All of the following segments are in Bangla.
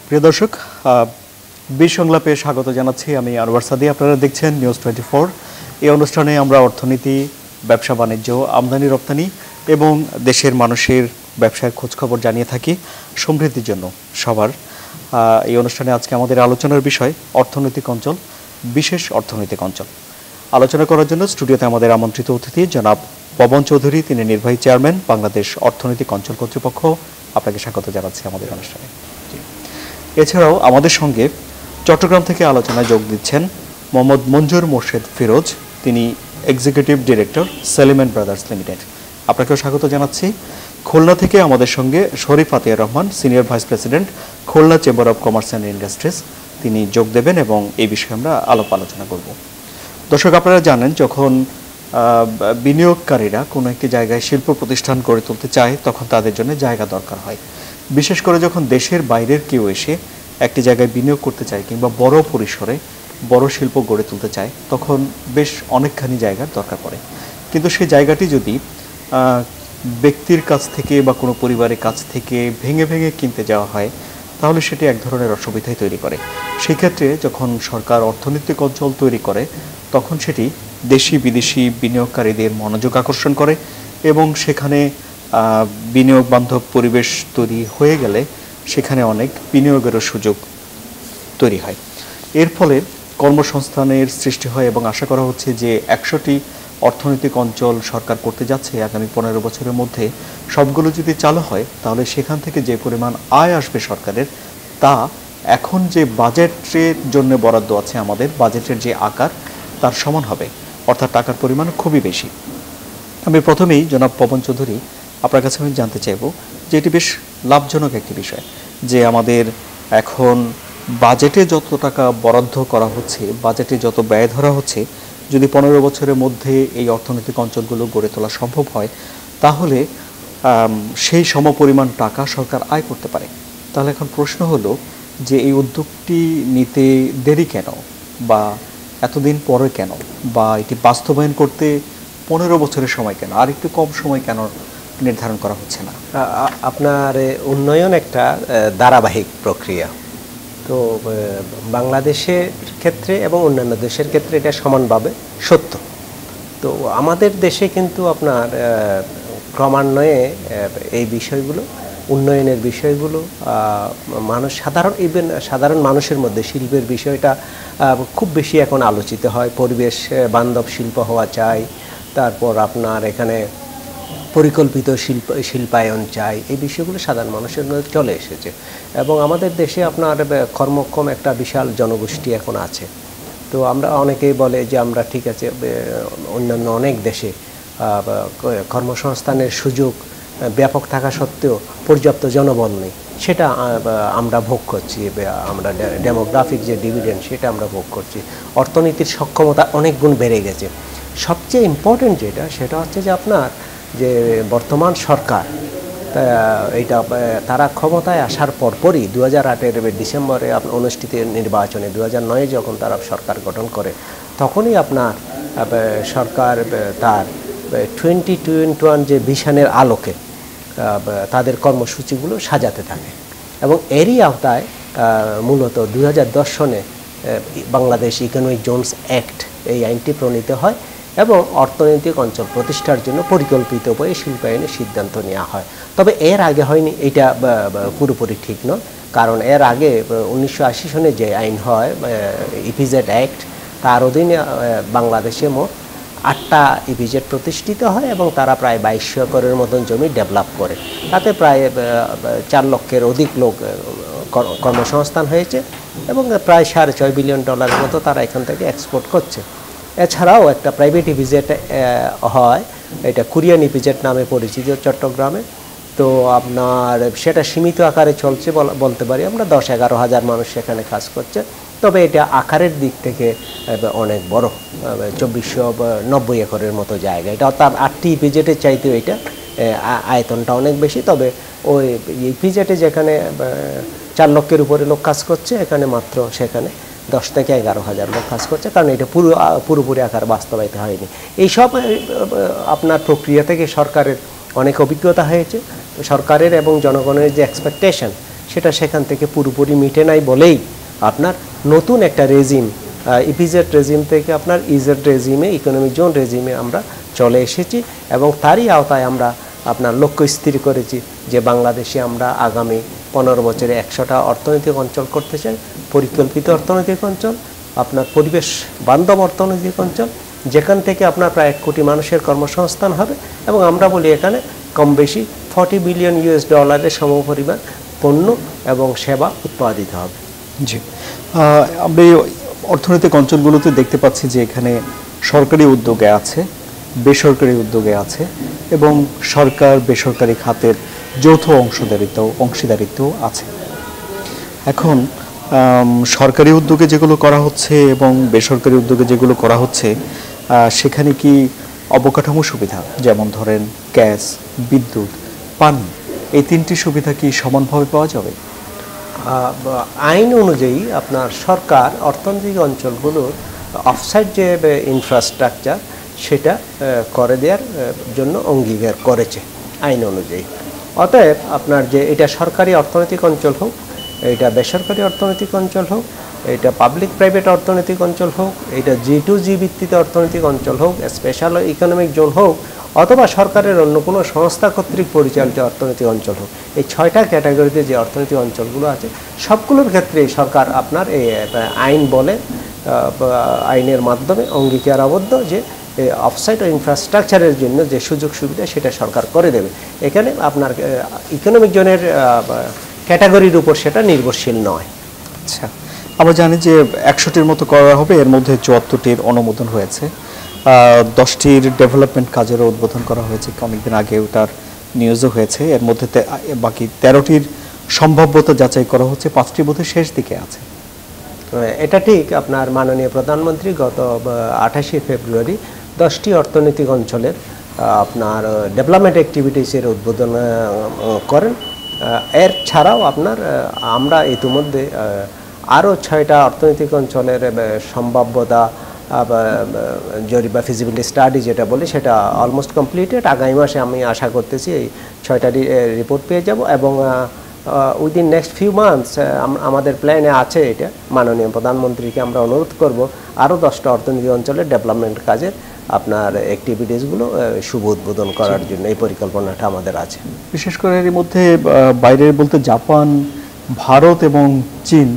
প্রিয় দর্শক, বিশ সংলাপে স্বাগত জানাচ্ছি। আমি আনোয়ার সাদি। আপনারা দেখছেন নিউজ 24। এই অনুষ্ঠানে আমরা অর্থনীতি, ব্যবসা বাণিজ্য, আমদানি রপ্তানি এবং দেশের মানুষের ব্যবসার খোঁজখবর জানিয়ে থাকি সমৃদ্ধির জন্য সবার। এই অনুষ্ঠানে আজকে আমাদের আলোচনার বিষয় অর্থনৈতিক অঞ্চল, বিশেষ অর্থনৈতিক অঞ্চল। আলোচনা করার জন্য স্টুডিওতে আমাদের আমন্ত্রিত অতিথি জনাব পবন চৌধুরী, তিনি নির্বাহী চেয়ারম্যান, বাংলাদেশ অর্থনৈতিক অঞ্চল কর্তৃপক্ষ। আপনাকে স্বাগত জানাচ্ছি আমাদের অনুষ্ঠানে। এছাড়াও আমাদের সঙ্গে চট্টগ্রাম থেকে আলোচনায় যোগ দিচ্ছেন মোহাম্মদ মঞ্জুর মোর্শেদ ফিরোজ, তিনি executive director Selim and brothers limited. আপনাকেও স্বাগত জানাচ্ছি। খুলনা থেকে আমাদের সঙ্গে Sharif Atiar Rahman, senior vice president, Khulna chamber of commerce and industries, তিনি যোগ দেবেন এবং এই বিষয়ে আমরা আলোচনা করব। দর্শক, আপনারা জানেন, যখন বিনিয়োগকারীরা কোনো একটি জায়গায় শিল্প প্রতিষ্ঠান গড়ে তুলতে চায় তখন তাদের জন্য জায়গা দরকার হয়। বিশেষ করে যখন দেশের বাইরের কেউ এসে একটি জায়গায় বিনিয়োগ করতে চায় কিংবা বড় পরিসরে বড় শিল্প গড়ে তুলতে চায় তখন বেশ অনেকখানি জায়গার দরকার পড়ে। কিন্তু সেই জায়গাটি যদি ব্যক্তির কাছ থেকে বা কোনো পরিবারের কাছ থেকে ভেঙে ভেঙে কিনতে যাওয়া হয় তাহলে সেটি এক ধরনের অসুবিধাই তৈরি করে। সেক্ষেত্রে যখন সরকার অর্থনৈতিক অঞ্চল তৈরি করে তখন সেটি দেশি বিদেশি বিনিয়োগকারীদের মনোযোগ আকর্ষণ করে এবং সেখানে বিনিয়োগ বান্ধব পরিবেশ তৈরি হয়ে গেলে সেখানে অনেক বিনিয়োগেরও সুযোগ তৈরি হয়। এর ফলে কর্মসংস্থানের সৃষ্টি হয় এবং আশা করা হচ্ছে যে 100টি অর্থনৈতিক অঞ্চল সরকার করতে যাচ্ছে আগামী 15 বছরের মধ্যে। সবগুলো যদি চালু হয় তাহলে সেখান থেকে যে পরিমাণ আয় আসবে সরকারের, তা এখন যে বাজেটের জন্য বরাদ্দ আছে, আমাদের বাজেটের যে আকার তার সমান হবে, অর্থাৎ টাকার পরিমাণ খুবই বেশি। আমি প্রথমেই জনাব পবন চৌধুরী, আপনার কাছে আমি জানতে চাইব যে এটি বেশ লাভজনক একটি বিষয় যে আমাদের এখন বাজেটে যত টাকা বরাদ্দ করা হচ্ছে, বাজেটে যত ব্যয় ধরা হচ্ছে, যদি 15 বছরের মধ্যে এই অর্থনৈতিক অঞ্চলগুলো গড়ে তোলা সম্ভব হয় তাহলে সেই সমপরিমাণ টাকা সরকার আয় করতে পারে। তাহলে এখন প্রশ্ন হলো যে এই উদ্যোগটি নিতে দেরি কেন, বা এতদিন পরে কেন, বা এটি বাস্তবায়ন করতে 15 বছরের সময় কেন, আর একটু কম সময় কেন নির্ধারণ করা হচ্ছে না? আপনার উন্নয়ন একটা ধারাবাহিক প্রক্রিয়া। তো বাংলাদেশের ক্ষেত্রে এবং অন্যান্য দেশের ক্ষেত্রে এটা সমানভাবে সত্য। তো আমাদের দেশে কিন্তু আপনার ক্রমান্বয়ে এই বিষয়গুলো, উন্নয়নের বিষয়গুলো সাধারণ মানুষের মধ্যে শিল্পের বিষয়টা খুব বেশি এখন আলোচিত হয়। পরিবেশ বান্ধব শিল্প হওয়া চাই, তারপর আপনার এখানে পরিকল্পিত শিল্পায়ন চাই, এই বিষয়গুলো সাধারণ মানুষের মধ্যে চলে এসেছে এবং আমাদের দেশে আপনার কর্মক্ষম একটা বিশাল জনগোষ্ঠী এখন আছে। তো আমরা অনেকেই বলে যে আমরা ঠিক আছে, অন্যান্য অনেক দেশে কর্মসংস্থানের সুযোগ ব্যাপক থাকা সত্ত্বেও পর্যাপ্ত জনবল নেই, সেটা আমরা ভোগ করছি। আমরা ডেমোগ্রাফিক যে ডিভিডেন্ড সেটা আমরা ভোগ করছি। অর্থনীতির সক্ষমতা অনেক গুণ বেড়ে গেছে। সবচেয়ে ইম্পর্টেন্ট সেটা হচ্ছে যে আপনার যে বর্তমান সরকার, তারা ক্ষমতায় আসার পরপরই 2008-এর ডিসেম্বরে অনুষ্ঠিত নির্বাচনে 2009-এ যখন তারা সরকার গঠন করে তখনই আপনার সরকার তার 2021 যে ভিশনের আলোকে তাদের কর্মসূচিগুলো সাজাতে থাকে এবং এরই আওতায় মূলত 2010 সনে বাংলাদেশ ইকোনমিক জোনস অ্যাক্ট, এই আইনটি প্রণীত হয় এবং অর্থনৈতিক অঞ্চল প্রতিষ্ঠার জন্য পরিকল্পিত উপায়ে শিল্পায়নের সিদ্ধান্ত নেওয়া হয়। তবে এর আগে হয়নি, এটা পুরোপুরি ঠিক নয়। কারণ এর আগে 1980 সনে যে আইন হয়, ইপিজেড অ্যাক্ট, তার অধীনে বাংলাদেশে মোট 8টা ইপিজেড প্রতিষ্ঠিত হয় এবং তারা প্রায় 2200 একরের মতন জমি ডেভেলপ করে। তাতে প্রায় 4 লক্ষের অধিক লোক কর্মসংস্থান হয়েছে এবং প্রায় $6.5 বিলিয়ন মতো তারা এখান থেকে এক্সপোর্ট করছে। এছাড়াও একটা প্রাইভেট ইপিজেড হয়, এটা কোরিয়ান ইপিজেড নামে পরিচিত চট্টগ্রামে। তো আপনার সেটা সীমিত আকারে চলছে বলতে পারি আমরা, 10-11 হাজার মানুষ সেখানে কাজ করছে। তবে এটা আকারের দিক থেকে অনেক বড়, 2490 একরের মতো জায়গা। এটা তার 8টি ইপিজেডের চাইতেও এটা আয়তনটা অনেক বেশি। তবে ওই ইপিজেডে যেখানে 4 লক্ষের উপরে লোক কাজ করছে, এখানে মাত্র সেখানে 10 থেকে 11 হাজার লোক কাজ করছে, কারণ এটা পুরোপুরি আকার বাস্তবায়িত হয়নি। এইসব আপনার প্রক্রিয়া থেকে সরকারের অনেক অভিজ্ঞতা হয়েছে। সরকারের এবং জনগণের যে এক্সপেকটেশন সেটা সেখান থেকে পুরোপুরি মিটে নাই বলেই আপনার নতুন একটা রেজিম, ইপিজেড রেজিম থেকে আপনার ইজেড রেজিমে, ইকোনমিক জোন রেজিমে আমরা চলে এসেছি এবং তারই আওতায় আমরা আপনার লক্ষ্য স্থির করেছি যে বাংলাদেশে আমরা আগামী 15 বছরে 100টা অর্থনৈতিক অঞ্চল করতে চাই, পরিকল্পিত অর্থনৈতিক অঞ্চল, আপনার পরিবেশ বান্ধব অর্থনৈতিক অঞ্চল, যেখান থেকে আপনার প্রায় 1 কোটি মানুষের কর্মসংস্থান হবে এবং আমরা বলি এখানে কম বেশি $40 বিলিয়ন সমপরিমাণ পণ্য এবং সেবা উৎপাদিত হবে। জি, আমরা এই অর্থনৈতিক অঞ্চলগুলোতে দেখতে পাচ্ছি যে এখানে সরকারি উদ্যোগে আছে, বেসরকারি উদ্যোগে আছে এবং সরকার বেসরকারি খাতের যৌথ অংশীদারিত্ব আছে। এখন সরকারি উদ্যোগে যেগুলো করা হচ্ছে এবং বেসরকারি উদ্যোগে যেগুলো করা হচ্ছে সেখানে কি অবকাঠামো সুবিধা, যেমন ধরেন গ্যাস, বিদ্যুৎ, পানি, এই 3টি সুবিধা কি সমানভাবে পাওয়া যাবে? আইন অনুযায়ী আপনার সরকার অর্থনৈতিক অঞ্চলগুলোর অফসাইড যে ইনফ্রাস্ট্রাকচার সেটা করে দেওয়ার জন্য অঙ্গীকার করেছে আইন অনুযায়ী। অতএব আপনার যে এটা সরকারি অর্থনৈতিক অঞ্চল হোক, এটা বেসরকারি অর্থনৈতিক অঞ্চল হোক, এটা পাবলিক প্রাইভেট অর্থনৈতিক অঞ্চল হোক, এটা G2G ভিত্তিতে অর্থনৈতিক অঞ্চল হোক, স্পেশাল ইকোনমিক জোন হোক, অথবা সরকারের অন্য কোনো সংস্থা কর্তৃক পরিচালিত অর্থনৈতিক অঞ্চল হোক, এই 6টা ক্যাটাগরিতে যে অর্থনৈতিক অঞ্চলগুলো আছে সবগুলোর ক্ষেত্রেই সরকার আপনার এই আইন বলে আইনের মাধ্যমে অঙ্গীকার আবদ্ধ যে অফসাইট ও ইনফ্রাস্ট্রাকচারের জন্য যে সুযোগ সুবিধা সেটা সরকার করে দেবে। এখানে আপনার ইকোনমিক জোনের ক্যাটাগরির উপর সেটা নির্ভরশীল নয়। আচ্ছা, আমরা জানি যে 100টির মতো করা হবে, এর মধ্যে 74টির অনুমোদন হয়েছে, 10টির ডেভেলপমেন্ট কাজেরও উদ্বোধন করা হয়েছে, অনেকদিন আগে ওটার নিউজও হয়েছে। এর মধ্যে বাকি 13টির সম্ভাব্যতা যাচাই করা হচ্ছে, 5টি বোধহয় শেষ দিকে আছে। এটা ঠিক, আপনার মাননীয় প্রধানমন্ত্রী গত 28শে ফেব্রুয়ারি 10টি অর্থনৈতিক অঞ্চলের আপনার ডেভেলপমেন্ট অ্যাক্টিভিটিসের উদ্বোধন করেন। এর ছাড়াও আপনার আমরা ইতিমধ্যে আরও 6টা অর্থনৈতিক অঞ্চলের সম্ভাব্যতা জরিপ বা ফিজিবিলিটি স্টাডি যেটা বলি সেটা অলমোস্ট কমপ্লিটেড। আগামী মাসে আমি আশা করতেছি এই 6টারই রিপোর্ট পেয়ে যাব এবং উইদিন নেক্সট ফিউ মান্থস আমাদের প্ল্যানে আছে এটা। মাননীয় প্রধানমন্ত্রীকে আমরা অনুরোধ করব আরও 10টা অর্থনৈতিক অঞ্চলের ডেভেলপমেন্ট কাজের আপনার অ্যাক্টিভিটিসগুলো শুভ উদ্বোধন করার জন্য এই পরিকল্পনাটা আমাদের আছে। বিশেষ করে এর মধ্যে বাইরের বলতে জাপান, ভারত এবং চীন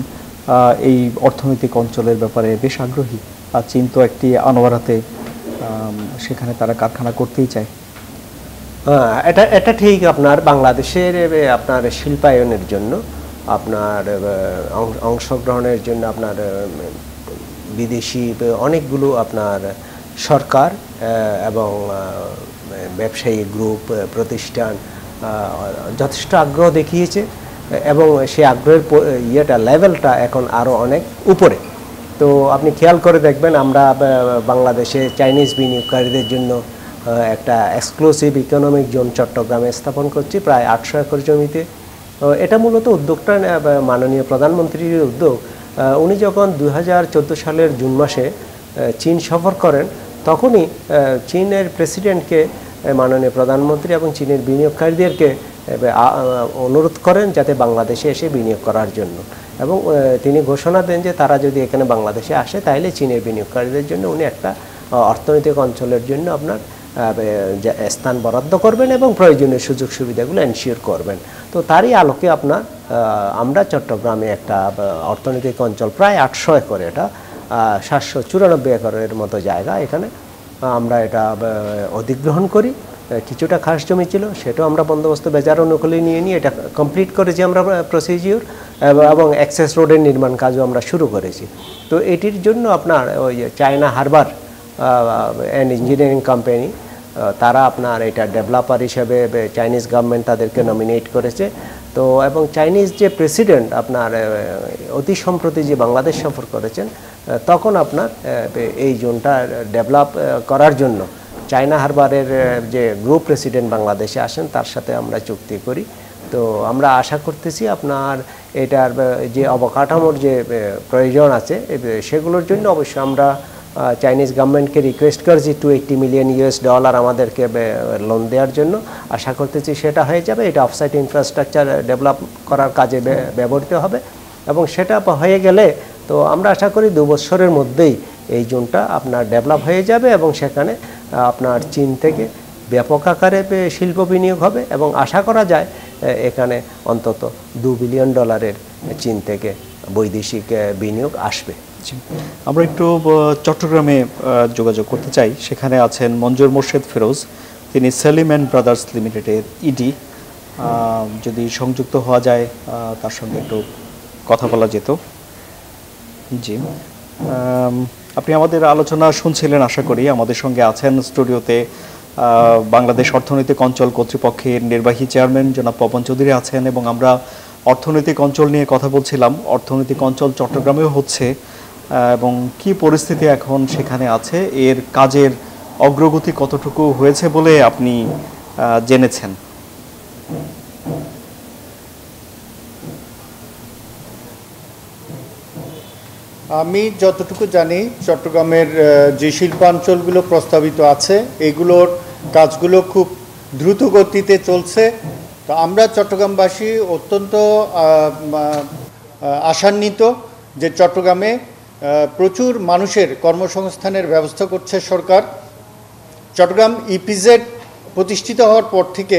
এই অর্থনৈতিক অঞ্চলের ব্যাপারে বেশ আগ্রহী। আর চীন তো একটি আনোয়ারাতে, সেখানে তারা কারখানা করতেই চায়। এটা ঠিক, আপনার বাংলাদেশের আপনার শিল্পায়নের জন্য আপনার অংশগ্রহণের জন্য আপনার বিদেশি অনেকগুলো আপনার সরকার এবং ব্যবসায়ী গ্রুপ প্রতিষ্ঠান যথেষ্ট আগ্রহ দেখিয়েছে এবং সেই আগ্রহের লেভেলটা এখন আরও অনেক উপরে। তো আপনি খেয়াল করে দেখবেন আমরা বাংলাদেশে চাইনিজ বিনিয়োগকারীদের জন্য একটা এক্সক্লুসিভ ইকোনমিক জোন চট্টগ্রামে স্থাপন করছি প্রায় 800 একর জমিতে। এটা মূলত উদ্যোগটা মাননীয় প্রধানমন্ত্রীর উদ্যোগ। উনি যখন 2014 সালের জুন মাসে চীন সফর করেন তখনই চীনের প্রেসিডেন্টকে মাননীয় প্রধানমন্ত্রী এবং চীনের বিনিয়োগকারীদেরকে অনুরোধ করেন যাতে বাংলাদেশে এসে বিনিয়োগ করার জন্য, এবং তিনি ঘোষণা দেন যে তারা যদি এখানে বাংলাদেশে আসে তাহলে চীনের বিনিয়োগকারীদের জন্য উনি একটা অর্থনৈতিক অঞ্চলের জন্য আপনার স্থান বরাদ্দ করবেন এবং প্রয়োজনীয় সুযোগ সুবিধাগুলো এনশিওর করবেন। তো তারই আলোকে আপনার আমরা চট্টগ্রামে একটা অর্থনৈতিক অঞ্চল প্রায় 800 একর, এটা 794 একরের মতো জায়গা, এখানে আমরা এটা অধিগ্রহণ করি। কিছুটা খাস জমি ছিল সেটাও আমরা বন্দোবস্ত বেজার অনুকূলে নিয়ে এটা কমপ্লিট করেছি আমরা প্রসিজিওর, এবং অ্যাক্সেস রোডের নির্মাণ কাজও আমরা শুরু করেছি। তো এটির জন্য আপনার ওই China Harbour and engineering company তারা আপনার এটা ডেভেলপার হিসেবে চাইনিজ গভর্নমেন্ট তাদেরকে নমিনেট করেছে। তো এবং চাইনিজ যে প্রেসিডেন্ট আপনার অতি সম্প্রতি যে বাংলাদেশ সফর করেছেন তখন আপনার এই জোনটা ডেভেলপ করার জন্য চায়না হারবারের যে গ্রুপ প্রেসিডেন্ট বাংলাদেশে আসেন তার সাথে আমরা চুক্তি করি। তো আমরা আশা করতেছি আপনার এটার যে অবকাঠামোর যে প্রয়োজন আছে সেগুলোর জন্য অবশ্যই আমরা চাইনিজ গভর্নমেন্টকে রিকোয়েস্ট করেছি $280 মিলিয়ন আমাদেরকে লোন দেওয়ার জন্য। আশা করতেছি সেটা হয়ে যাবে। এটা অফসাইট ইনফ্রাস্ট্রাকচার ডেভেলপ করার কাজে ব্যবহৃত হবে এবং সেটা হয়ে গেলে তো আমরা আশা করি 2 বছরের মধ্যেই এই জোনটা আপনার ডেভেলপ হয়ে যাবে এবং সেখানে আপনার চীন থেকে ব্যাপক আকারে শিল্প বিনিয়োগ হবে এবং আশা করা যায় এখানে অন্তত $2 বিলিয়ন চীন থেকে বৈদেশিক বিনিয়োগ আসবে। আমরা একটু চট্টগ্রামে যোগাযোগ করতে চাই। সেখানে আছেন মঞ্জুর মোর্শেদ ফিরোজ, তিনি সেলিম অ্যান্ড ব্রাদার্স লিমিটেডের ইডি। যদি সংযুক্ত হওয়া যায় তার সঙ্গে একটু কথা বলা যেত। জি, আপনি আমাদের আলোচনা শুনছিলেন আশা করি। আমাদের সঙ্গে আছেন স্টুডিওতে বাংলাদেশ অর্থনৈতিক অঞ্চল কর্তৃপক্ষের নির্বাহী চেয়ারম্যান জনাব পবন চৌধুরী আছেন এবং আমরা অর্থনৈতিক অঞ্চল নিয়ে কথা বলছিলাম। অর্থনৈতিক অঞ্চল চট্টগ্রামেও হচ্ছে এবং কি পরিস্থিতি এখন সেখানে আছে, এর কাজের অগ্রগতি কতটুকু হয়েছে বলে আপনি জেনেছেন? আমি যতটুকু জানি চট্টগ্রামের যে শিল্পাঞ্চলগুলো প্রস্তাবিত আছে এগুলোর কাজগুলো খুব দ্রুত গতিতে চলছে। তো আমরা চট্টগ্রামবাসী অত্যন্ত আশান্বিত যে চট্টগ্রামে প্রচুর মানুষের কর্মসংস্থানের ব্যবস্থা করছে সরকার। চট্টগ্রাম ইপিজেড প্রতিষ্ঠিত হওয়ার পর থেকে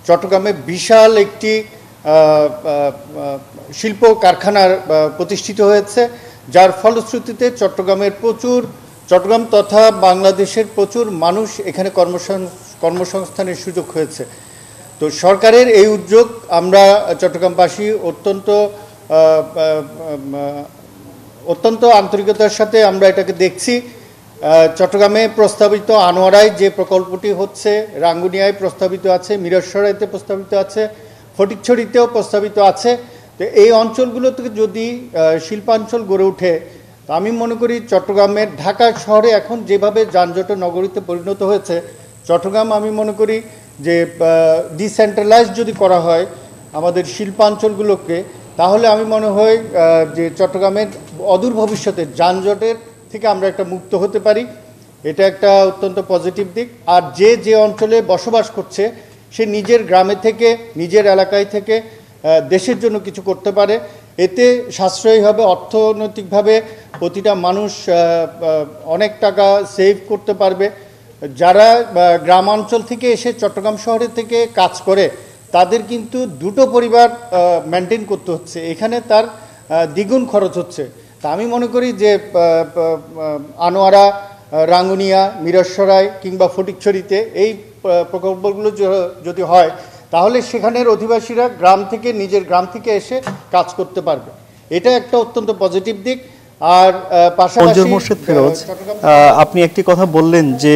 চট্টগ্রামে বিশাল একটি শিল্প কারখানার প্রতিষ্ঠিত হয়েছে, যার ফলশ্রুতিতে চট্টগ্রাম তথা বাংলাদেশের প্রচুর মানুষ এখানে কর্মসংস্থানের সুযোগ হয়েছে। তো সরকারের এই উদ্যোগ আমরা চট্টগ্রামবাসী অত্যন্ত আন্তরিকতার সাথে আমরা এটাকে দেখছি। চট্টগ্রামে প্রস্তাবিত আনোয়ারায় যে প্রকল্পটি হচ্ছে, রাঙ্গুনিয়ায় প্রস্তাবিত আছে, মিরসরাইতে প্রস্তাবিত আছে, ফটিকছড়িতেও প্রস্তাবিত আছে। তো এই অঞ্চলগুলো থেকে যদি শিল্পাঞ্চল গড়ে ওঠে, আমি মনে করি চট্টগ্রামের ঢাকা শহরে এখন যেভাবে যানজটের নগরীতে পরিণত হয়েছে, চট্টগ্রাম আমি মনে করি যে ডিসেন্ট্রালাইজ যদি করা হয় আমাদের শিল্পাঞ্চলগুলোকে, তাহলে আমি মনে হয় যে চট্টগ্রামের অদূর ভবিষ্যতে যানজটের থেকে আমরা একটা মুক্ত হতে পারি। এটা একটা অত্যন্ত পজিটিভ দিক। আর যে অঞ্চলে বসবাস করছে সে নিজের গ্রামে থেকে, নিজের এলাকায় থেকে দেশের জন্য কিছু করতে পারে, এতে সাশ্রয়ী হবে অর্থনৈতিকভাবে। প্রতিটা মানুষ অনেক টাকা সেভ করতে পারবে। যারা গ্রামাঞ্চল থেকে এসে চট্টগ্রাম শহরে থেকে কাজ করে তাদের কিন্তু দুটো পরিবার মেনটেন করতে হচ্ছে, এখানে তার দ্বিগুণ খরচ হচ্ছে। তা আমি মনে করি যে আনোয়ারা, রাঙ্গুনিয়া, মিরসরাই কিংবা ফটিকছড়িতে এই প্রকল্পগুলো যদি হয় তাহলে সেখানের অধিবাসীরা নিজের গ্রাম থেকে এসে কাজ করতে পারবে। এটা একটা অত্যন্ত পজিটিভ দিক। আর পাশাপাশি মোর্শেদ ফিরোজ, আপনি একটি কথা বললেন যে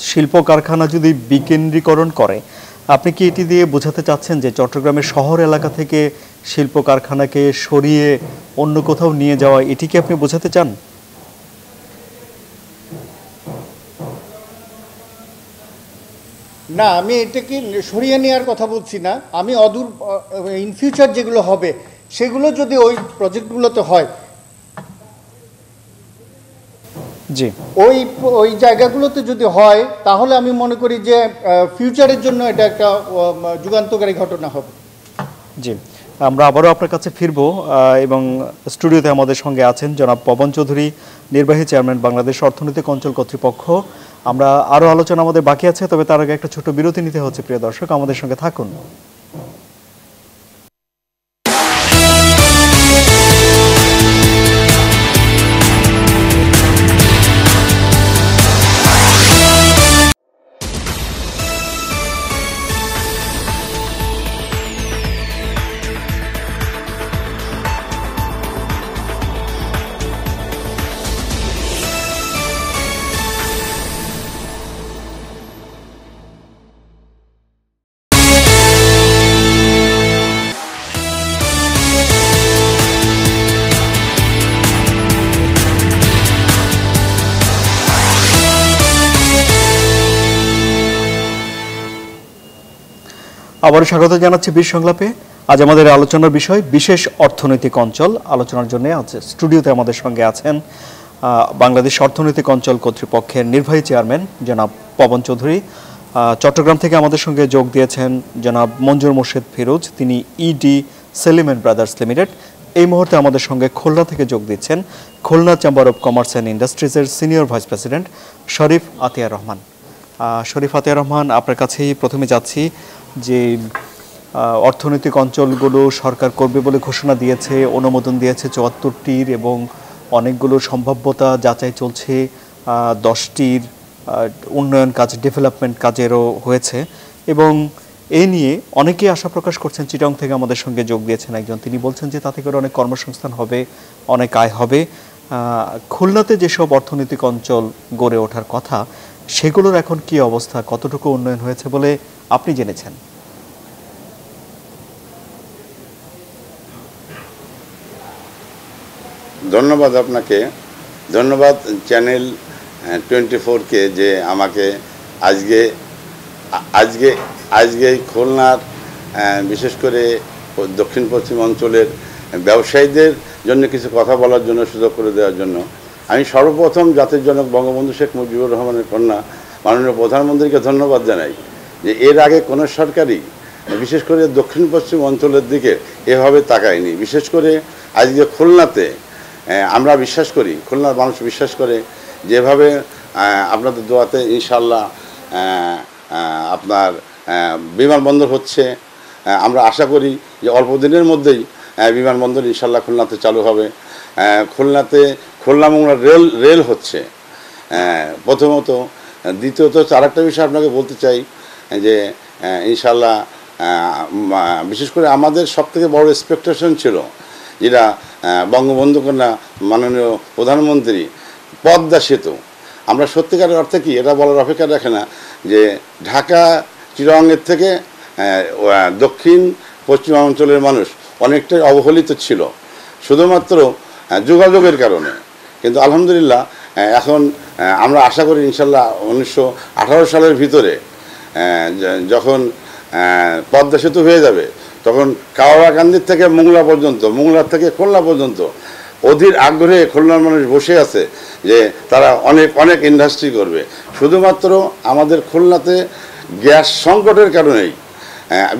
শিল্প কারখানা যদি বিকেন্দ্রীকরণ করে, আপনি কি এটি দিয়ে বোঝাতে চাচ্ছেন যে চট্টগ্রামের শহর এলাকা থেকে শিল্প কারখানাকে সরিয়ে অন্য কোথাও নিয়ে যাওয়া, এটি কি আপনি বোঝাতে চান? না, আমি এটাকে সরিয়ে নেওয়ার কথা বলছি না। আমি অদূর ইন ফিউচার যেগুলো হবে সেগুলো যদি ওই প্রজেক্টগুলোতে হয়, জি, ওই জায়গাগুলোতে যদি হয় তাহলে আমি মনে করি যে ফিউচারের জন্য এটা একটা যুগান্তকারী ঘটনা হবে। জি, আমরা আবারও আপনার কাছে ফিরব এবং স্টুডিওতে আমাদের সঙ্গে আছেন জনাব পবন চৌধুরী, নির্বাহী চেয়ারম্যান বাংলাদেশ অর্থনৈতিক অঞ্চল কর্তৃপক্ষ। আমরা আরও আলোচনা আমাদের বাকি আছে, তবে তার আগে একটা ছোট বিরতি নিতে হচ্ছে। প্রিয় দর্শক, আমাদের সঙ্গে থাকুন। আবারও স্বাগত জানাচ্ছি বীর সংলাপে। আজ আমাদের আলোচনার বিষয় বিশেষ অর্থনৈতিক অঞ্চল। আলোচনার জন্য আজ স্টুডিওতে আমাদের সঙ্গে আছেন বাংলাদেশ অর্থনৈতিক অঞ্চল কর্তৃপক্ষের নির্বাহী চেয়ারম্যান জনাব পবন চৌধুরী। চট্টগ্রাম থেকে আমাদের সঙ্গে যোগ দিয়েছেন জনাব মঞ্জুর মোর্শেদ ফিরোজ, তিনি ED Selim and brothers limited. এই মুহূর্তে আমাদের সঙ্গে খুলনা থেকে যোগ দিচ্ছেন Khulna chamber of commerce and ইন্ডাস্ট্রিজের senior vice president Sharif Atia Rahman. Sharif Atia Rahman, আপনার কাছেই প্রথমে যাচ্ছি যে অর্থনৈতিক অঞ্চলগুলো সরকার করবে বলে ঘোষণা দিয়েছে, অনুমোদন দিয়েছে ৭৪টির এবং অনেকগুলো সম্ভাব্যতা যাচাই চলছে, 10টির উন্নয়ন কাজ ডেভেলপমেন্ট কাজেরও হয়েছে এবং এই নিয়ে অনেকেই আশা প্রকাশ করছেন। চিটং থেকে আমাদের সঙ্গে যোগ দিয়েছেন একজন, তিনি বলছেন যে তাতে করে অনেক কর্মসংস্থান হবে, অনেক আয় হবে। খুলনাতে যেসব অর্থনৈতিক অঞ্চল গড়ে ওঠার কথা সেগুলোর এখন কি অবস্থা, কতটুকু উন্নয়ন হয়েছে বলে আপনি জেনেছেন? ধন্যবাদ আপনাকে, ধন্যবাদ চ্যানেল 24কে যে আমাকে আজকে খুলনার বিশেষ করে দক্ষিণ পশ্চিম অঞ্চলের ব্যবসায়ীদের জন্য কিছু কথা বলার জন্য সুযোগ করে দেওয়ার জন্য। আমি সর্বপ্রথম জাতির জনক বঙ্গবন্ধু শেখ মুজিবুর রহমানের কন্যা মাননীয় প্রধানমন্ত্রীকে ধন্যবাদ জানাই যে এর আগে কোনো সরকারই বিশেষ করে দক্ষিণ পশ্চিম অঞ্চলের দিকে এভাবে তাকায়নি। বিশেষ করে আজকে খুলনাতে আমরা বিশ্বাস করি, খুলনার মানুষ বিশ্বাস করে যেভাবে আপনাদের দোয়াতে ইনশাল্লাহ আপনার বিমানবন্দর হচ্ছে, আমরা আশা করি যে অল্প দিনের মধ্যেই বিমানবন্দর ইনশাল্লাহ খুলনাতে চালু হবে। খুলনা মোংলা রেল হচ্ছে প্রথমত। দ্বিতীয়ত আরেকটা বিষয় আপনাকে বলতে চাই যে ইনশাল্লাহ বিশেষ করে আমাদের সবথেকে বড় এক্সপেকটেশন ছিল যেটা বঙ্গবন্ধু কন্যা মাননীয় প্রধানমন্ত্রী পদ্মা সেতু। আমরা সত্যিকারের অর্থে কি এটা বলার অপেক্ষা রাখে না যে ঢাকা চিটাগংয়ের থেকে দক্ষিণ পশ্চিম অঞ্চলের মানুষ অনেকটাই অবহেলিত ছিল শুধুমাত্র যোগাযোগের কারণে, কিন্তু আলহামদুলিল্লাহ এখন আমরা আশা করি ইনশাল্লাহ 1918 সালের ভিতরে যখন পদ্মা সেতু হয়ে যাবে তখন কাওড়াকান্দির থেকে মোংলা পর্যন্ত, মোংলার থেকে খুলনা পর্যন্ত অধীর আগ্রহে খুলনার মানুষ বসে আছে যে তারা অনেক ইন্ডাস্ট্রি করবে। শুধুমাত্র আমাদের খুলনাতে গ্যাস সংকটের কারণেই,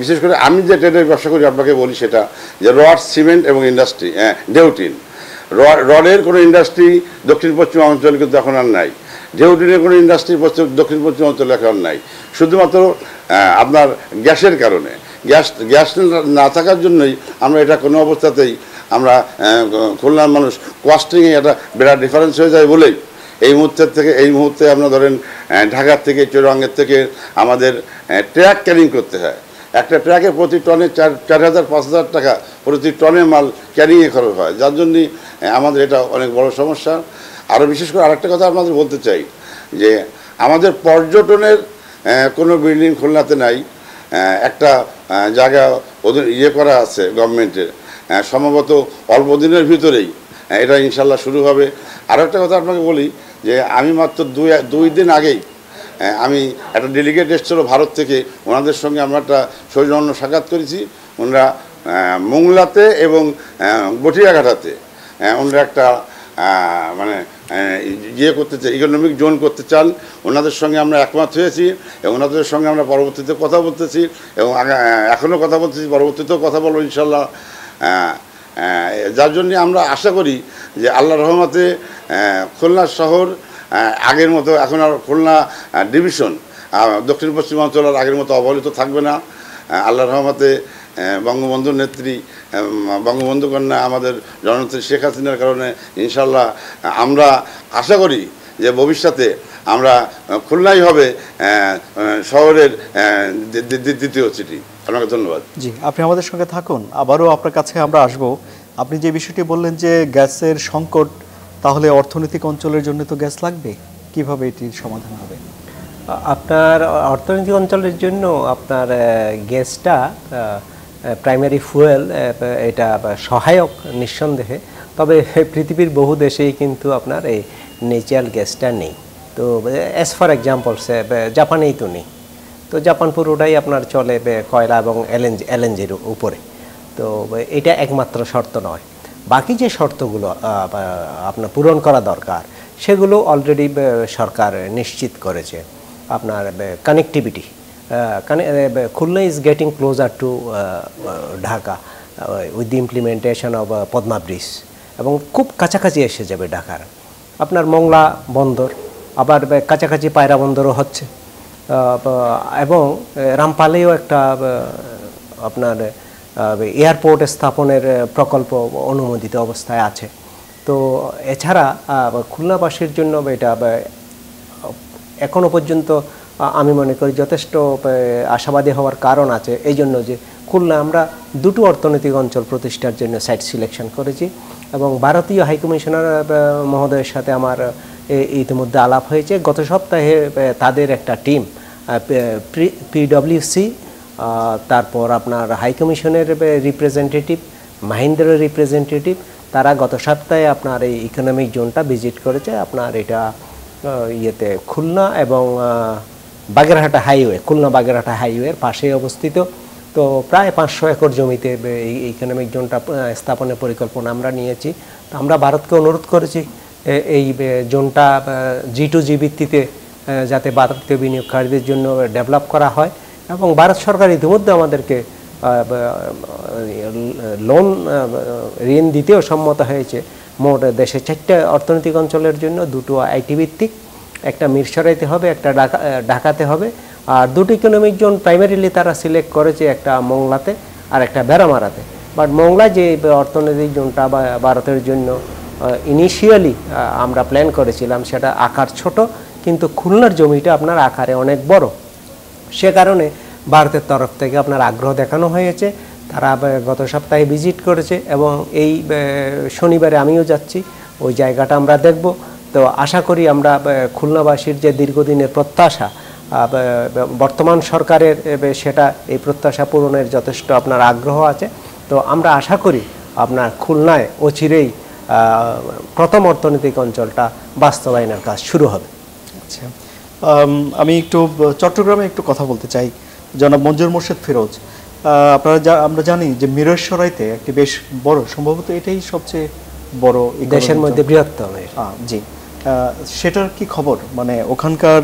বিশেষ করে আমি যে ট্রেডের ব্যবসা করি আপনাকে বলি সেটা যে রড, সিমেন্ট এবং ইন্ডাস্ট্রি, ডেউটিন। রডের কোনো ইন্ডাস্ট্রি দক্ষিণ পশ্চিম অঞ্চলে কিন্তু এখন আর নাই, ডেউটিনের কোনো ইন্ডাস্ট্রি দক্ষিণ পশ্চিম অঞ্চলে এখন নাই, শুধুমাত্র আপনার গ্যাসের কারণে। গ্যাস না থাকার জন্যই আমরা এটা কোনো অবস্থাতেই আমরা খুলনার মানুষ কস্টিংয়ে একটা বিরাট ডিফারেন্স হয়ে যায় বলেই এই মুহূর্তে আপনার ধরেন ঢাকার থেকে চিটাগংয়ের থেকে আমাদের ট্রাক ক্যারিং করতে হয়। একটা ট্রাকে প্রতি টনে 4,000-5,000 টাকা প্রতি টনে মাল ক্যারিংয়ে খরচ হয়, যার জন্যই আমাদের এটা অনেক বড় সমস্যা। আরও বিশেষ করে আরেকটা কথা আপনাদের বলতে চাই যে আমাদের পর্যটনের কোনো বিল্ডিং খুলনাতে নাই। একটা জায়গা ওদের করা আছে গভর্নমেন্টের, সম্ভবত অল্প দিনের ভিতরেই এটা ইনশাল্লাহ শুরু হবে। আরও একটা কথা আপনাকে বলি যে আমি মাত্র দুই দিন আগেই আমি একটা ডেলিগেট এসেছিল ভারত থেকে, ওনাদের সঙ্গে আমরা একটা সৌজন্য সাক্ষাৎ করেছি। ওনারা মোংলাতে এবং বটিয়াঘাটাতে ওনারা একটা মানে করতে চাই, ইকোনমিক জোন করতে চান। ওনাদের সঙ্গে আমরা একমত হয়েছি এবং ওনাদের সঙ্গে আমরা পরবর্তীতে কথা বলতেছি এবং এখনও কথা বলতেছি, পরবর্তীতেও কথা বলবো ইনশাল্লাহ। যার জন্যে আমরা আশা করি যে আল্লাহর রহমতে খুলনা শহর আগের মতো, এখন আর খুলনা ডিভিশন দক্ষিণ পশ্চিম অঞ্চল আর আগের মতো অবহেলিত থাকবে না। আল্লাহর রহমতে বঙ্গবন্ধুর নেত্রী, বঙ্গবন্ধু কন্যা আমাদের জননেত্রী শেখ হাসিনার কারণে ইনশাল্লাহ আমরা আশা করি যে ভবিষ্যতে আমরা খুলনাই হবে শহরের দ্বিতীয় সিটি। আপনাকে ধন্যবাদ। জি, আপনি আমাদের সঙ্গে থাকুন, আবারও আপনার কাছে আমরা আসব। আপনি যে বিষয়টি বললেন যে গ্যাসের সংকট, তাহলে অর্থনৈতিক অঞ্চলের জন্য তো গ্যাস লাগবে, কিভাবে এটির সমাধান হবে? আপনার অর্থনৈতিক অঞ্চলের জন্য আপনার গ্যাসটা প্রাইমারি ফুয়েল, এটা সহায়ক নিঃসন্দেহে। তবে পৃথিবীর বহু দেশেই কিন্তু আপনার এই ন্যাচারাল গ্যাসটা নেই। তো অ্যাজ ফর এক্সাম্পলস জাপানেই তো নেই। তো জাপান পুরোটাই আপনার চলে কয়লা এবং এলএনজির উপরে। তো এটা একমাত্র শর্ত নয়, বাকি যে শর্তগুলো আপনার পূরণ করা দরকার সেগুলো অলরেডি সরকার নিশ্চিত করেছে। আপনার connectivity, Khulna is getting closer to Dhaka with the implementation of Padma bridge, এবং খুব কাছাকাছি এসে যাবে ঢাকার। আপনার মংলা বন্দর, আবার কাছাকাছি পায়রা বন্দরও হচ্ছে, এবং রামপালেও একটা আপনার এয়ারপোর্ট স্থাপনের প্রকল্প অনুমোদিত অবস্থায় আছে। তো এছাড়া খুলনাবাসীর জন্য এটা এখনও পর্যন্ত আমি মনে করি যথেষ্ট আশাবাদী হওয়ার কারণ আছে, এই জন্য যে খুলনা আমরা দুটো অর্থনৈতিক অঞ্চল প্রতিষ্ঠার জন্য সাইট সিলেকশন করেছি, এবং ভারতীয় হাইকমিশনার মহোদয়ের সাথে আমার ইতিমধ্যে আলাপ হয়েছে। গত সপ্তাহে তাদের একটা টিম পিডব্লিউসি, তারপর আপনার হাইকমিশনের রিপ্রেজেন্টেটিভ, মাহিন্দ্রার রিপ্রেজেন্টেটিভ, তারা গত সপ্তাহে আপনার এই ইকোনমিক জোনটা ভিজিট করেছে। আপনার এটা ইয়েতে খুলনা এবং বাগেরহাটা হাইওয়ে, খুলনা বাগেরহাটা হাইওয়ের পাশে অবস্থিত। তো প্রায় 500 একর জমিতে এই ইকোনমিক জোনটা স্থাপনের পরিকল্পনা আমরা নিয়েছি। তো আমরা ভারতকে অনুরোধ করেছি এই জোনটা G2G ভিত্তিতে যাতে ভারতীয় বিনিয়োগকারীদের জন্য ডেভেলপ করা হয়, এবং ভারত সরকার ইতিমধ্যে আমাদেরকে লোন ঋণ দিতেও সম্মত হয়েছে। মোট দেশে 4টা অর্থনৈতিক অঞ্চলের জন্য, 2টো আইটি ভিত্তিক, একটা মিরসরাইতে হবে, একটা ঢাকাতে হবে, আর 2টি ইকোনমিক জোন প্রাইমারিলি তারা সিলেক্ট করেছে, একটা মংলাতে আর একটা বেড়ামারাতে। বাট মংলা যে অর্থনৈতিক জোনটা ভারতের জন্য ইনিশিয়ালি আমরা প্ল্যান করেছিলাম, সেটা আকার ছোট, কিন্তু খুলনার জমিটা আপনার আকারে অনেক বড়। সে কারণে ভারতের তরফ থেকে আপনার আগ্রহ দেখানো হয়েছে। তারা গত সপ্তাহে ভিজিট করেছে, এবং এই শনিবারে আমিও যাচ্ছি, ওই জায়গাটা আমরা দেখব। তো আশা করি আমরা খুলনাবাসীর যে দীর্ঘদিনের প্রত্যাশা, বর্তমান সরকারের সেটা এই প্রত্যাশা পূরণের যথেষ্ট আপনার আগ্রহ আছে। তো আমরা আশা করি আপনার খুলনায় অচিরেই প্রথম অর্থনৈতিক অঞ্চলটা বাস্তবায়নের কাজ শুরু হবে। আচ্ছা, আমি একটু চট্টগ্রামে একটু কথা বলতে চাই। জনাব মঞ্জুর মোর্শেদ ফিরোজ, আমরা জানি যে মিরসরাইতে একটি বেশ বড়, সম্ভবত এটাই সবচেয়ে বড় দেশের মধ্যে বৃহত্তম। জি, সেটার কি খবর? মানে ওখানকার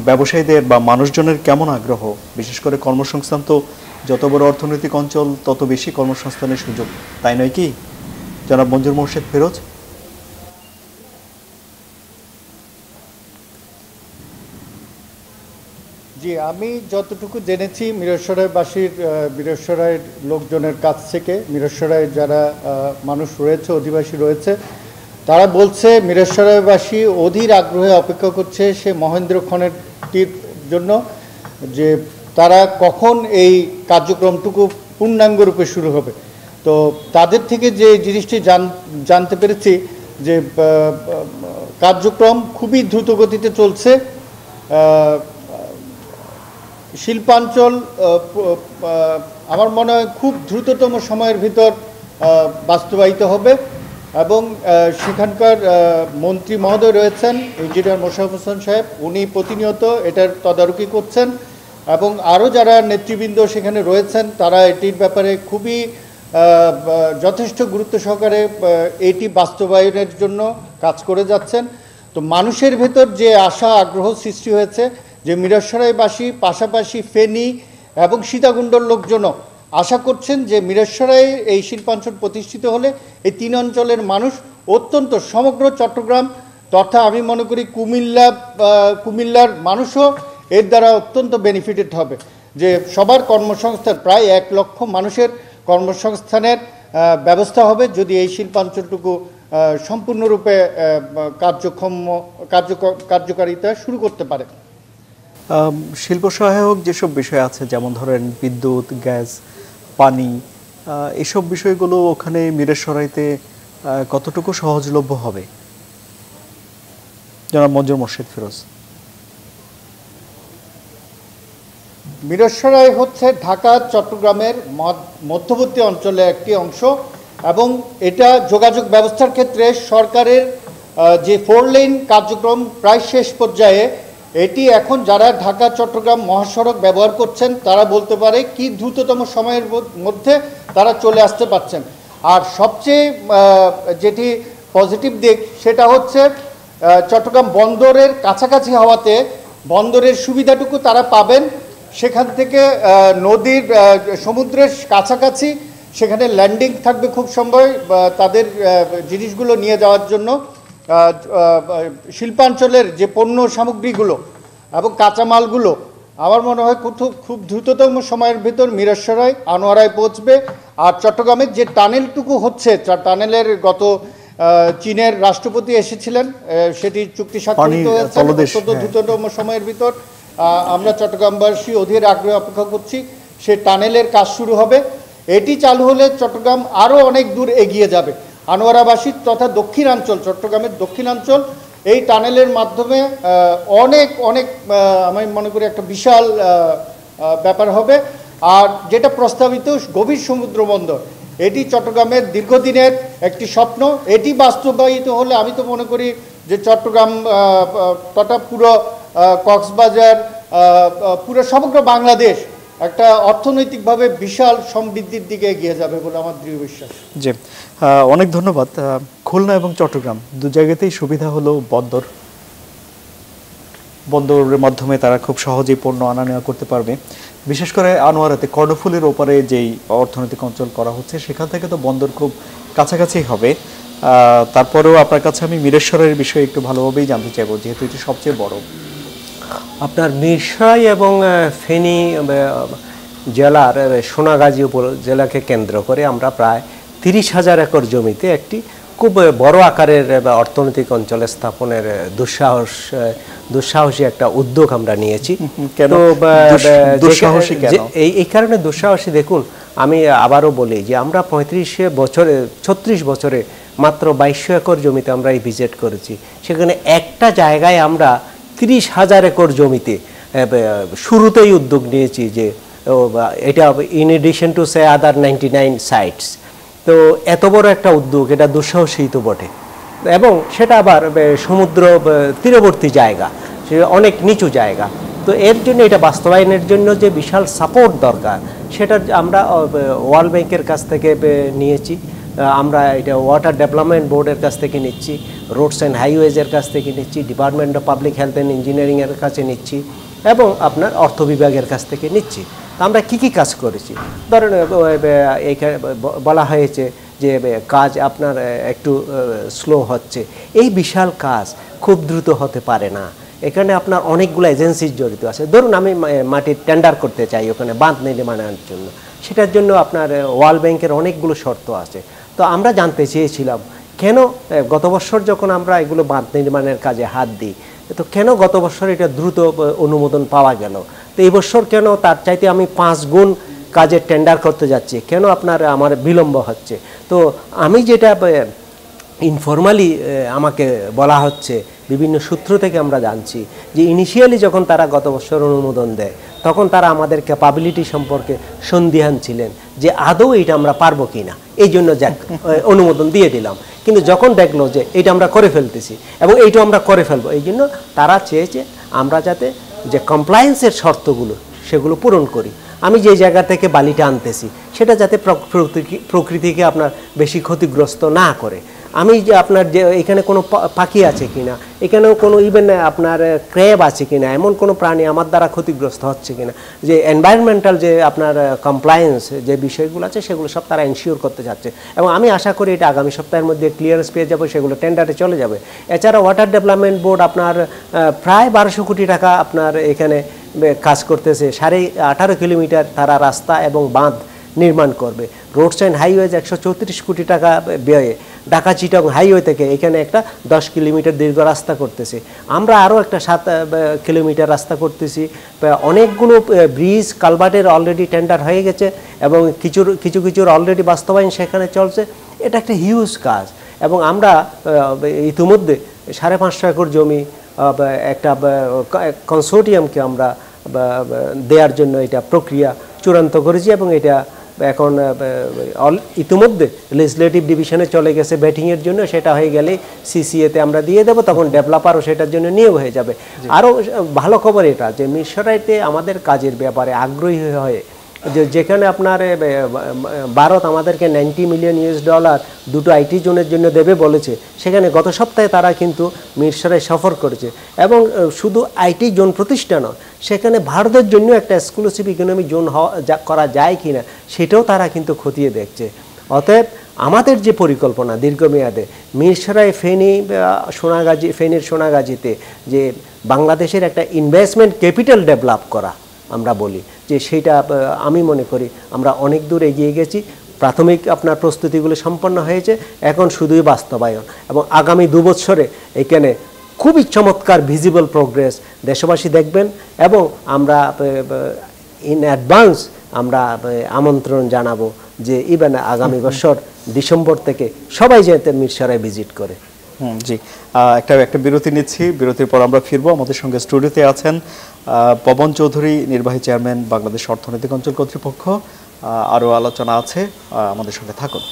ব্যবসায়ীদের বা মানুষজনের কেমন আগ্রহ? বিশেষ করে কর্মসংস্থান, তো যত বড় অর্থনৈতিক অঞ্চল তত বেশি কর্মসংস্থানের সুযোগ, তাই নয় কি জনাব মঞ্জুর মোর্শেদ ফিরোজ? জি, আমি যতটুকু জেনেছি মিরসরাইয়ের লোকজনের কাছ থেকে, মিরসরাইয়ের যারা মানুষ রয়েছে, অধিবাসী রয়েছে, তারা বলছে মিরসরাইবাসী অধীর আগ্রহে অপেক্ষা করছে সে মহেন্দ্র খনিটির জন্য, যে তারা কখন এই কার্যক্রমটুকু পূর্ণাঙ্গরূপে শুরু হবে। তো তাদের থেকে যে জিনিসটি জানতে পেরেছি যে কার্যক্রম খুবই দ্রুত গতিতে চলছে। শিল্পাঞ্চল আমার মনে হয় খুব দ্রুততম সময়ের ভিতর বাস্তবায়িত হবে, এবং সেখানকার মন্ত্রী মহোদয় রয়েছেন ইঞ্জিনিয়ার মোশাররফ হোসেন সাহেব, উনি প্রতিনিয়ত এটার তদারকি করছেন, এবং আরও যারা নেতৃবৃন্দ সেখানে রয়েছেন তারা এটির ব্যাপারে খুবই যথেষ্ট গুরুত্ব সহকারে এটি বাস্তবায়নের জন্য কাজ করে যাচ্ছেন। তো মানুষের ভেতর যে আশা আগ্রহ সৃষ্টি হয়েছে, যে মিরসরাইবাসী, পাশাপাশি ফেনী এবং সীতাকুণ্ডর লোকজনও আশা করছেন যে মিরসরাই এই শিল্পাঞ্চল প্রতিষ্ঠিত হলে এই 3 অঞ্চলের মানুষ অত্যন্ত, সমগ্র চট্টগ্রাম তথা আমি মনে করি কুমিল্লার মানুষও এর দ্বারা অত্যন্ত বেনিফিটেড হবে। যে সবার কর্মসংস্থান, প্রায় 1 লক্ষ মানুষের কর্মসংস্থানের ব্যবস্থা হবে যদি এই শিল্পাঞ্চলটুকু সম্পূর্ণরূপে কার্যকারিতা শুরু করতে পারে। শিল্প সহায়ক যেসব বিষয় আছে, যেমন ধরেন বিদ্যুৎ, গ্যাস, পানি, এসব বিষয়গুলো ওখানে মিরসরাইতে কতটুকু সহজলভ্য হবে? জনাব মঞ্জুর মোর্শেদ ফিরোজ। মিরসরাই হচ্ছে ঢাকা চট্টগ্রামের মধ্যবর্তী অঞ্চলের একটি অংশ, এবং এটা যোগাযোগ ব্যবস্থার ক্ষেত্রে সরকারের যে 4 লেন কার্যক্রম প্রায় শেষ পর্যায়ে, এটি এখন যারা ঢাকা চট্টগ্রাম মহাসড়ক ব্যবহার করছেন তারা বলতে পারে কি দ্রুততম সময়ের মধ্যে তারা চলে আসতে পারছেন। আর সবচেয়ে যেটি পজিটিভ দিক সেটা হচ্ছে চট্টগ্রাম বন্দরের কাছাকাছি হওয়াতে বন্দরের সুবিধাটুকু তারা পাবেন। সেখান থেকে নদীর সমুদ্রের কাছাকাছি, সেখানে ল্যান্ডিং থাকবে খুব সম্ভব তাদের জিনিসগুলো নিয়ে যাওয়ার জন্য। শিল্পাঞ্চলের যে পণ্য সামগ্রীগুলো এবং কাঁচামালগুলো আমার মনে হয় খুব দ্রুততম সময়ের ভিতর মিরসরাই আনোয়ারায় পৌঁছবে। আর চট্টগ্রামের যে টানেলটুকু হচ্ছে, টানেলের গত চীনের রাষ্ট্রপতি এসেছিলেন, সেটি চুক্তি স্বাক্ষরিত হয়েছে দ্রুততম সময়ের ভিতর। আমরা চট্টগ্রামবাসী অধীর আগ্রহে অপেক্ষা করছি, সে টানেলের কাজ শুরু হবে। এটি চালু হলে চট্টগ্রাম আরও অনেক দূর এগিয়ে যাবে। আনোয়ারাবাসী তথা দক্ষিণাঞ্চল, চট্টগ্রামের দক্ষিণাঞ্চল এই টানেলের মাধ্যমে অনেক অনেক আমি মনে করি একটা বিশাল ব্যাপার হবে। আর যেটা প্রস্তাবিত গভীর সমুদ্র বন্দর, এটি চট্টগ্রামের দীর্ঘদিনের একটি স্বপ্ন। এটি বাস্তবায়িত হলে আমি তো মনে করি যে চট্টগ্রাম তথা পুরো কক্সবাজার, পুরো সমগ্র বাংলাদেশ একটা অর্থনৈতিকভাবে বিশাল সমৃদ্ধির দিকে এগিয়ে যাবে বলে আমার দৃঢ় বিশ্বাস। জি, অনেক ধন্যবাদ। খুলনা এবং চট্টগ্রাম দু জায়গাতেই সুবিধা হলো বন্দরের মাধ্যমে তারা খুব সহজেই পণ্য আনা নেওয়া করতে পারবে। বিশেষ করে আনোয়ারাতে কর্ণফুলীর ওপারে যেই অর্থনৈতিক অঞ্চল করা হচ্ছে সেখান থেকে তো বন্দর খুব কাছাকাছি হবে। তারপরেও আপনার কাছে আমি মিরেশ্বরের বিষয়ে একটু ভালোভাবেই জানতে চাইবো, যেহেতু এটি সবচেয়ে বড়। আপনার মিরসরাই এবং ফেনী জেলার সোনাগাজী উপজেলাকে কেন্দ্র করে আমরা প্রায় 30,000 একর জমিতে একটি খুব বড় আকারের অর্থনৈতিক অঞ্চলে স্থাপনের দুঃসাহসী একটা উদ্যোগ আমরা নিয়েছি। তো এই কারণে দুঃসাহসী, দেখুন আমি আবারও বলি যে আমরা 36 বছরে মাত্র 2200 একর জমিতে আমরা এই ভিজিট করেছি। সেখানে একটা জায়গায় আমরা 30,000 একর জমিতে শুরুতেই উদ্যোগ নিয়েছি যে এটা in addition to say other 99 sites. তো এত বড় একটা উদ্যোগ, এটা দুঃসাহসী তো বটে, এবং সেটা আবার সমুদ্র তীরবর্তী জায়গা, সে অনেক নিচু জায়গা। তো এর জন্য এটা বাস্তবায়নের জন্য যে বিশাল সাপোর্ট দরকার সেটা আমরা ওয়ার্ল্ড ব্যাংকের কাছ থেকে নিয়েছি, আমরা এটা ওয়াটার ডেভেলপমেন্ট বোর্ডের কাছ থেকে নিচ্ছি, রোডস অ্যান্ড হাইওয়েজের কাছ থেকে নিচ্ছি, department of public health and ইঞ্জিনিয়ারিংয়ের কাছে নিচ্ছি, এবং আপনার অর্থ বিভাগের কাছ থেকে নিচ্ছি। আমরা কি কাজ করেছি, ধরেন এইখানে বলা হয়েছে যে কাজ আপনার একটু স্লো হচ্ছে। এই বিশাল কাজ খুব দ্রুত হতে পারে না, এখানে আপনার অনেকগুলো এজেন্সি জড়িত আছে। ধরুন আমি মাটির টেন্ডার করতে চাই ওখানে বাঁধ নির্মাণের জন্য, সেটার জন্য আপনার ওয়ার্ল্ড ব্যাংকের অনেকগুলো শর্ত আছে। তো আমরা জানতে চেয়েছিলাম কেন গত বছর যখন আমরা এগুলো বাঁধ নির্মাণের কাজে হাত দিই, তো কেন গত বছর এটা দ্রুত অনুমোদন পাওয়া গেল, তো এই বছর কেন তার চাইতে আমি 5 গুণ কাজের টেন্ডার করতে যাচ্ছি, কেন আমার বিলম্ব হচ্ছে। তো আমি যেটা ইনফরমালি আমাকে বলা হচ্ছে, বিভিন্ন সূত্র থেকে আমরা জানছি যে ইনিশিয়ালি যখন তারা গত বছর অনুমোদন দেয় তখন তারা আমাদের ক্যাপাবিলিটি সম্পর্কে সন্দিহান ছিলেন যে আদৌ এটা আমরা পারবো কি না, এই জন্য অনুমোদন দিয়ে দিলাম। কিন্তু যখন দেখলো যে এটা আমরা করে ফেলতেছি এবং এইটা আমরা করে ফেলবো, এই জন্য তারা চেয়েছে আমরা যাতে যে কমপ্লায়েন্সের শর্তগুলো সেগুলো পূরণ করি। আমি যে জায়গা থেকে বালিটা আনতেছি সেটা যাতে প্রকৃতিকে আপনার বেশি ক্ষতিগ্রস্ত না করে। আমি যে আপনার যে এখানে কোনো পাখি আছে কিনা, এখানেও কোনো ইভেন আপনার ক্র্যাব আছে কিনা, এমন কোনো প্রাণী আমার দ্বারা ক্ষতিগ্রস্ত হচ্ছে কিনা, যে এনভায়রনমেন্টাল যে আপনার কমপ্লায়েন্স যে বিষয়গুলো আছে সেগুলো সব তারা এনশিওর করতে চাচ্ছে। এবং আমি আশা করি এটা আগামী সপ্তাহের মধ্যে ক্লিয়ারেন্স পেয়ে যাবো, সেগুলো টেন্ডারে চলে যাবে। এছাড়া ওয়াটার ডেভেলপমেন্ট বোর্ড আপনার প্রায় 1200 কোটি টাকা আপনার এখানে কাজ করতেছে, 18.5 কিলোমিটার তারা রাস্তা এবং বাঁধ নির্মাণ করবে। রোডস অ্যান্ড হাইওয়েজ 134 কোটি টাকা ব্যয়ে ঢাকা চিটাগং হাইওয়ে থেকে এখানে একটা 10 কিলোমিটার দীর্ঘ রাস্তা করতেছে। আমরা আরও একটা 7 কিলোমিটার রাস্তা করতেছি। অনেকগুলো ব্রিজ কালভার্টের অলরেডি টেন্ডার হয়ে গেছে এবং কিছুর অলরেডি বাস্তবায়ন সেখানে চলছে। এটা একটা হিউজ কাজ, এবং আমরা ইতিমধ্যে 550 একর জমি একটা কনসোর্টিয়ামকে আমরা দেওয়ার জন্য এটা প্রক্রিয়া চূড়ান্ত করেছি, এবং এটা এখন ইতিমধ্যে লেজিসলেটিভ ডিভিশনে চলে গেছে ব্যাটিংয়ের জন্য, সেটা হয়ে গেলে সিসিএতে আমরা দিয়ে দেবো, তখন ডেভেলপারও সেটার জন্য নিয়োগ হয়ে যাবে। আরও ভালো খবর এটা যে মিরসরাইতে আমাদের কাজের ব্যাপারে আগ্রহী হয়ে যেখানে আপনার ভারত আমাদেরকে $90 মিলিয়ন দুটো আইটি জোনের জন্য দেবে বলেছে, সেখানে গত সপ্তাহে তারা কিন্তু মিরসরাই সফর করেছে এবং শুধু আইটি জোন প্রতিষ্ঠা নয়, সেখানে ভারতের জন্য একটা এক্সক্লুসিভ ইকোনমিক জোন করা যায় কিনা সেটাও তারা কিন্তু খতিয়ে দেখছে। অতএব আমাদের যে পরিকল্পনা দীর্ঘমেয়াদে মিরসরাই ফেনীর সোনাগাজীতে যে বাংলাদেশের একটা ইনভেস্টমেন্ট ক্যাপিটাল ডেভেলপ করা, আমরা বলি যে সেটা আমি মনে করি আমরা অনেক দূর এগিয়ে গেছি। প্রাথমিক আপনার প্রস্তুতিগুলো সম্পন্ন হয়েছে, এখন শুধুই বাস্তবায়ন এবং আগামী 2 বছরে এখানে খুবই চমৎকার ভিজিবল প্রোগ্রেস দেশবাসী দেখবেন এবং আমরা ইন অ্যাডভান্স আমরা আমন্ত্রণ জানাবো যে ইভেন আগামী বছর ডিসেম্বর থেকে সবাই যাতে মিরসরাই ভিজিট করে। জি, একটা বিরতি নিচ্ছি, বিরতির পর আমরা ফিরবো। আমাদের সঙ্গে স্টুডিওতে আছেন পবন চৌধুরী, নির্বাহী চেয়ারম্যান বাংলাদেশ অর্থনৈতিক অঞ্চল কর্তৃপক্ষ। আরও আলোচনা আছে, আমাদের সঙ্গে থাকুন।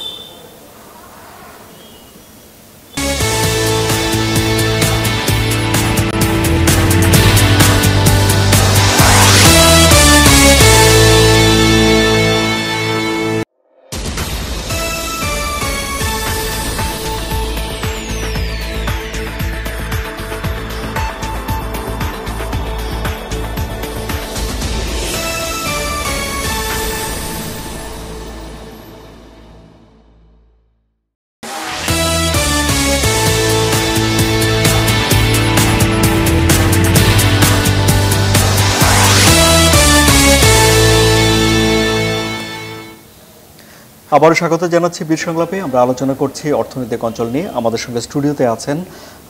আবারও স্বাগত জানাচ্ছি বীর সংলাপে। আমরা আলোচনা করছি অর্থনৈতিক অঞ্চল নিয়ে। আমাদের সঙ্গে স্টুডিওতে আছেন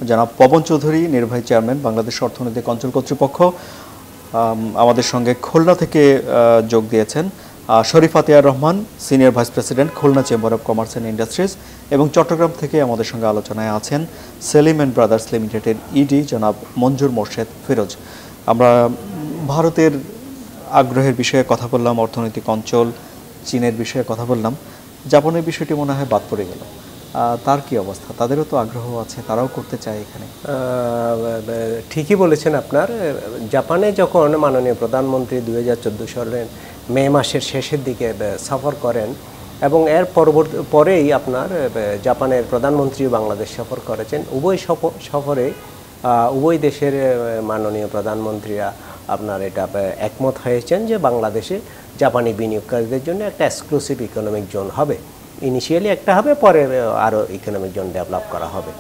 জনাব পবন চৌধুরী, নির্বাহী চেয়ারম্যান বাংলাদেশ অর্থনৈতিক অঞ্চল কর্তৃপক্ষ। আমাদের সঙ্গে খুলনা থেকে যোগ দিয়েছেন Sharif Atiar Rahman, senior vice president, Khulna chamber of commerce and industries. এবং চট্টগ্রাম থেকে আমাদের সঙ্গে আলোচনায় আছেন সেলিম অ্যান্ড ব্রাদার্স লিমিটেডের ইডি জনাব মঞ্জুর মোর্শেদ ফিরোজ। আমরা ভারতের আগ্রহের বিষয়ে কথা বললাম, অর্থনৈতিক অঞ্চল, চীনের বিষয়ে কথা বললাম। জাপানের বিষয়টি মনে হয় বাদ পড়ে গেল, তার কি অবস্থা? তাদেরও তো আগ্রহ আছে, তারাও করতে চায় এখানে। ঠিকই বলেছেন আপনার। জাপানে যখন মাননীয় প্রধানমন্ত্রী 2014 সালের মে মাসের শেষের দিকে সফর করেন এবং এর পরেই আপনার জাপানের প্রধানমন্ত্রী বাংলাদেশ সফর করেছেন। উভয় সফরে উভয় দেশের মাননীয় প্রধানমন্ত্রীরা আপনার এটা একমত হয়েছেন যে বাংলাদেশে জাপানি বিনিয়োগকারীদের জন্য একটা এক্সক্লুসিভ ইকোনমিক জোন হবে। ইনিশিয়ালি একটা হবে, পরে আরও ইকোনমিক জোন ডেভেলপ করা হবে।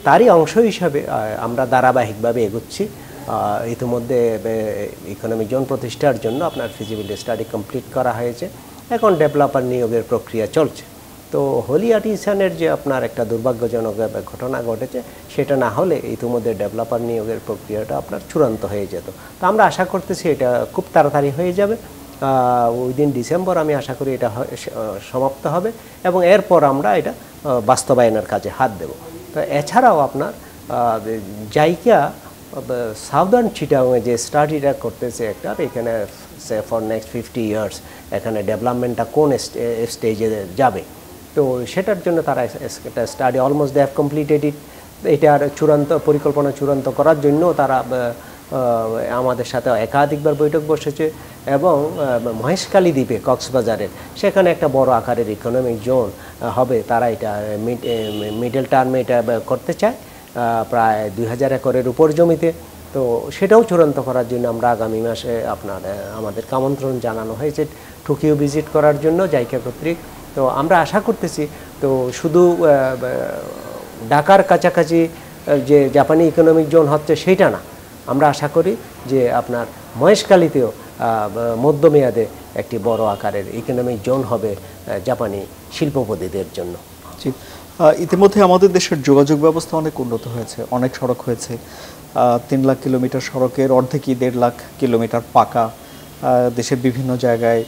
তারই অংশ হিসাবে আমরা ধারাবাহিকভাবে এগোচ্ছি। ইতিমধ্যে ইকোনমিক জোন প্রতিষ্ঠার জন্য আপনার ফিজিবিলিটি স্টাডি কমপ্লিট করা হয়েছে, এখন ডেভেলপার নিয়োগের প্রক্রিয়া চলছে। তো হোলি আর্টিসানের যে আপনার একটা দুর্ভাগ্যজনক ঘটনা ঘটেছে, সেটা না হলে ইতিমধ্যে ডেভেলপার নিয়োগের প্রক্রিয়াটা আপনার চূড়ান্ত হয়ে যেত। তো আমরা আশা করতেছি এটা খুব তাড়াতাড়ি হয়ে যাবে। উইদিন ডিসেম্বর আমি আশা করি এটা সমাপ্ত হবে এবং এরপর আমরা এটা বাস্তবায়নের কাজে হাত দেব। তো এছাড়াও আপনার জাইকা সাউদার্ন চিটাগংয়ে যে স্টাডিটা করতেছে একটা, এখানে সে ফর নেক্সট 50 ইয়ার্স এখানে ডেভেলপমেন্টটা কোন স্টেজে যাবে, তো সেটার জন্য তারা একটা study almost they have completed it. এটার পরিকল্পনা চূড়ান্ত করার জন্য তারা আমাদের সাথে একাধিকবার বৈঠক বসেছে এবং মহেশখালী দ্বীপে কক্সবাজারের সেখানে একটা বড় আকারের ইকোনমিক জোন হবে। তারা এটা মিডল টার্মে এটা করতে চায়, প্রায় 2000 একরের উপর জমিতে। তো সেটাও চূড়ান্ত করার জন্য আমরা আগামী মাসে আমাদেরকে আমন্ত্রণ জানানো হয়েছে টোকিও ভিজিট করার জন্য জাইকা কর্তৃক। তো আমরা আশা করতেছি তো শুধু ঢাকার কাছাকাছি যে জাপানি ইকোনমিক জোন হচ্ছে সেইটা না, আমরা আশা করি যে আপনার মহেশখালীতেও মধ্যমেয়াদে একটি বড় আকারের ইকোনমিক জোন হবে জাপানি শিল্পপতিদের জন্য। জি, ইতিমধ্যে আমাদের দেশের যোগাযোগ ব্যবস্থা অনেক উন্নত হয়েছে, অনেক সড়ক হয়েছে। 3 লাখ কিলোমিটার সড়কের অর্ধেকই 1.5 লাখ কিলোমিটার পাকা দেশের বিভিন্ন জায়গায়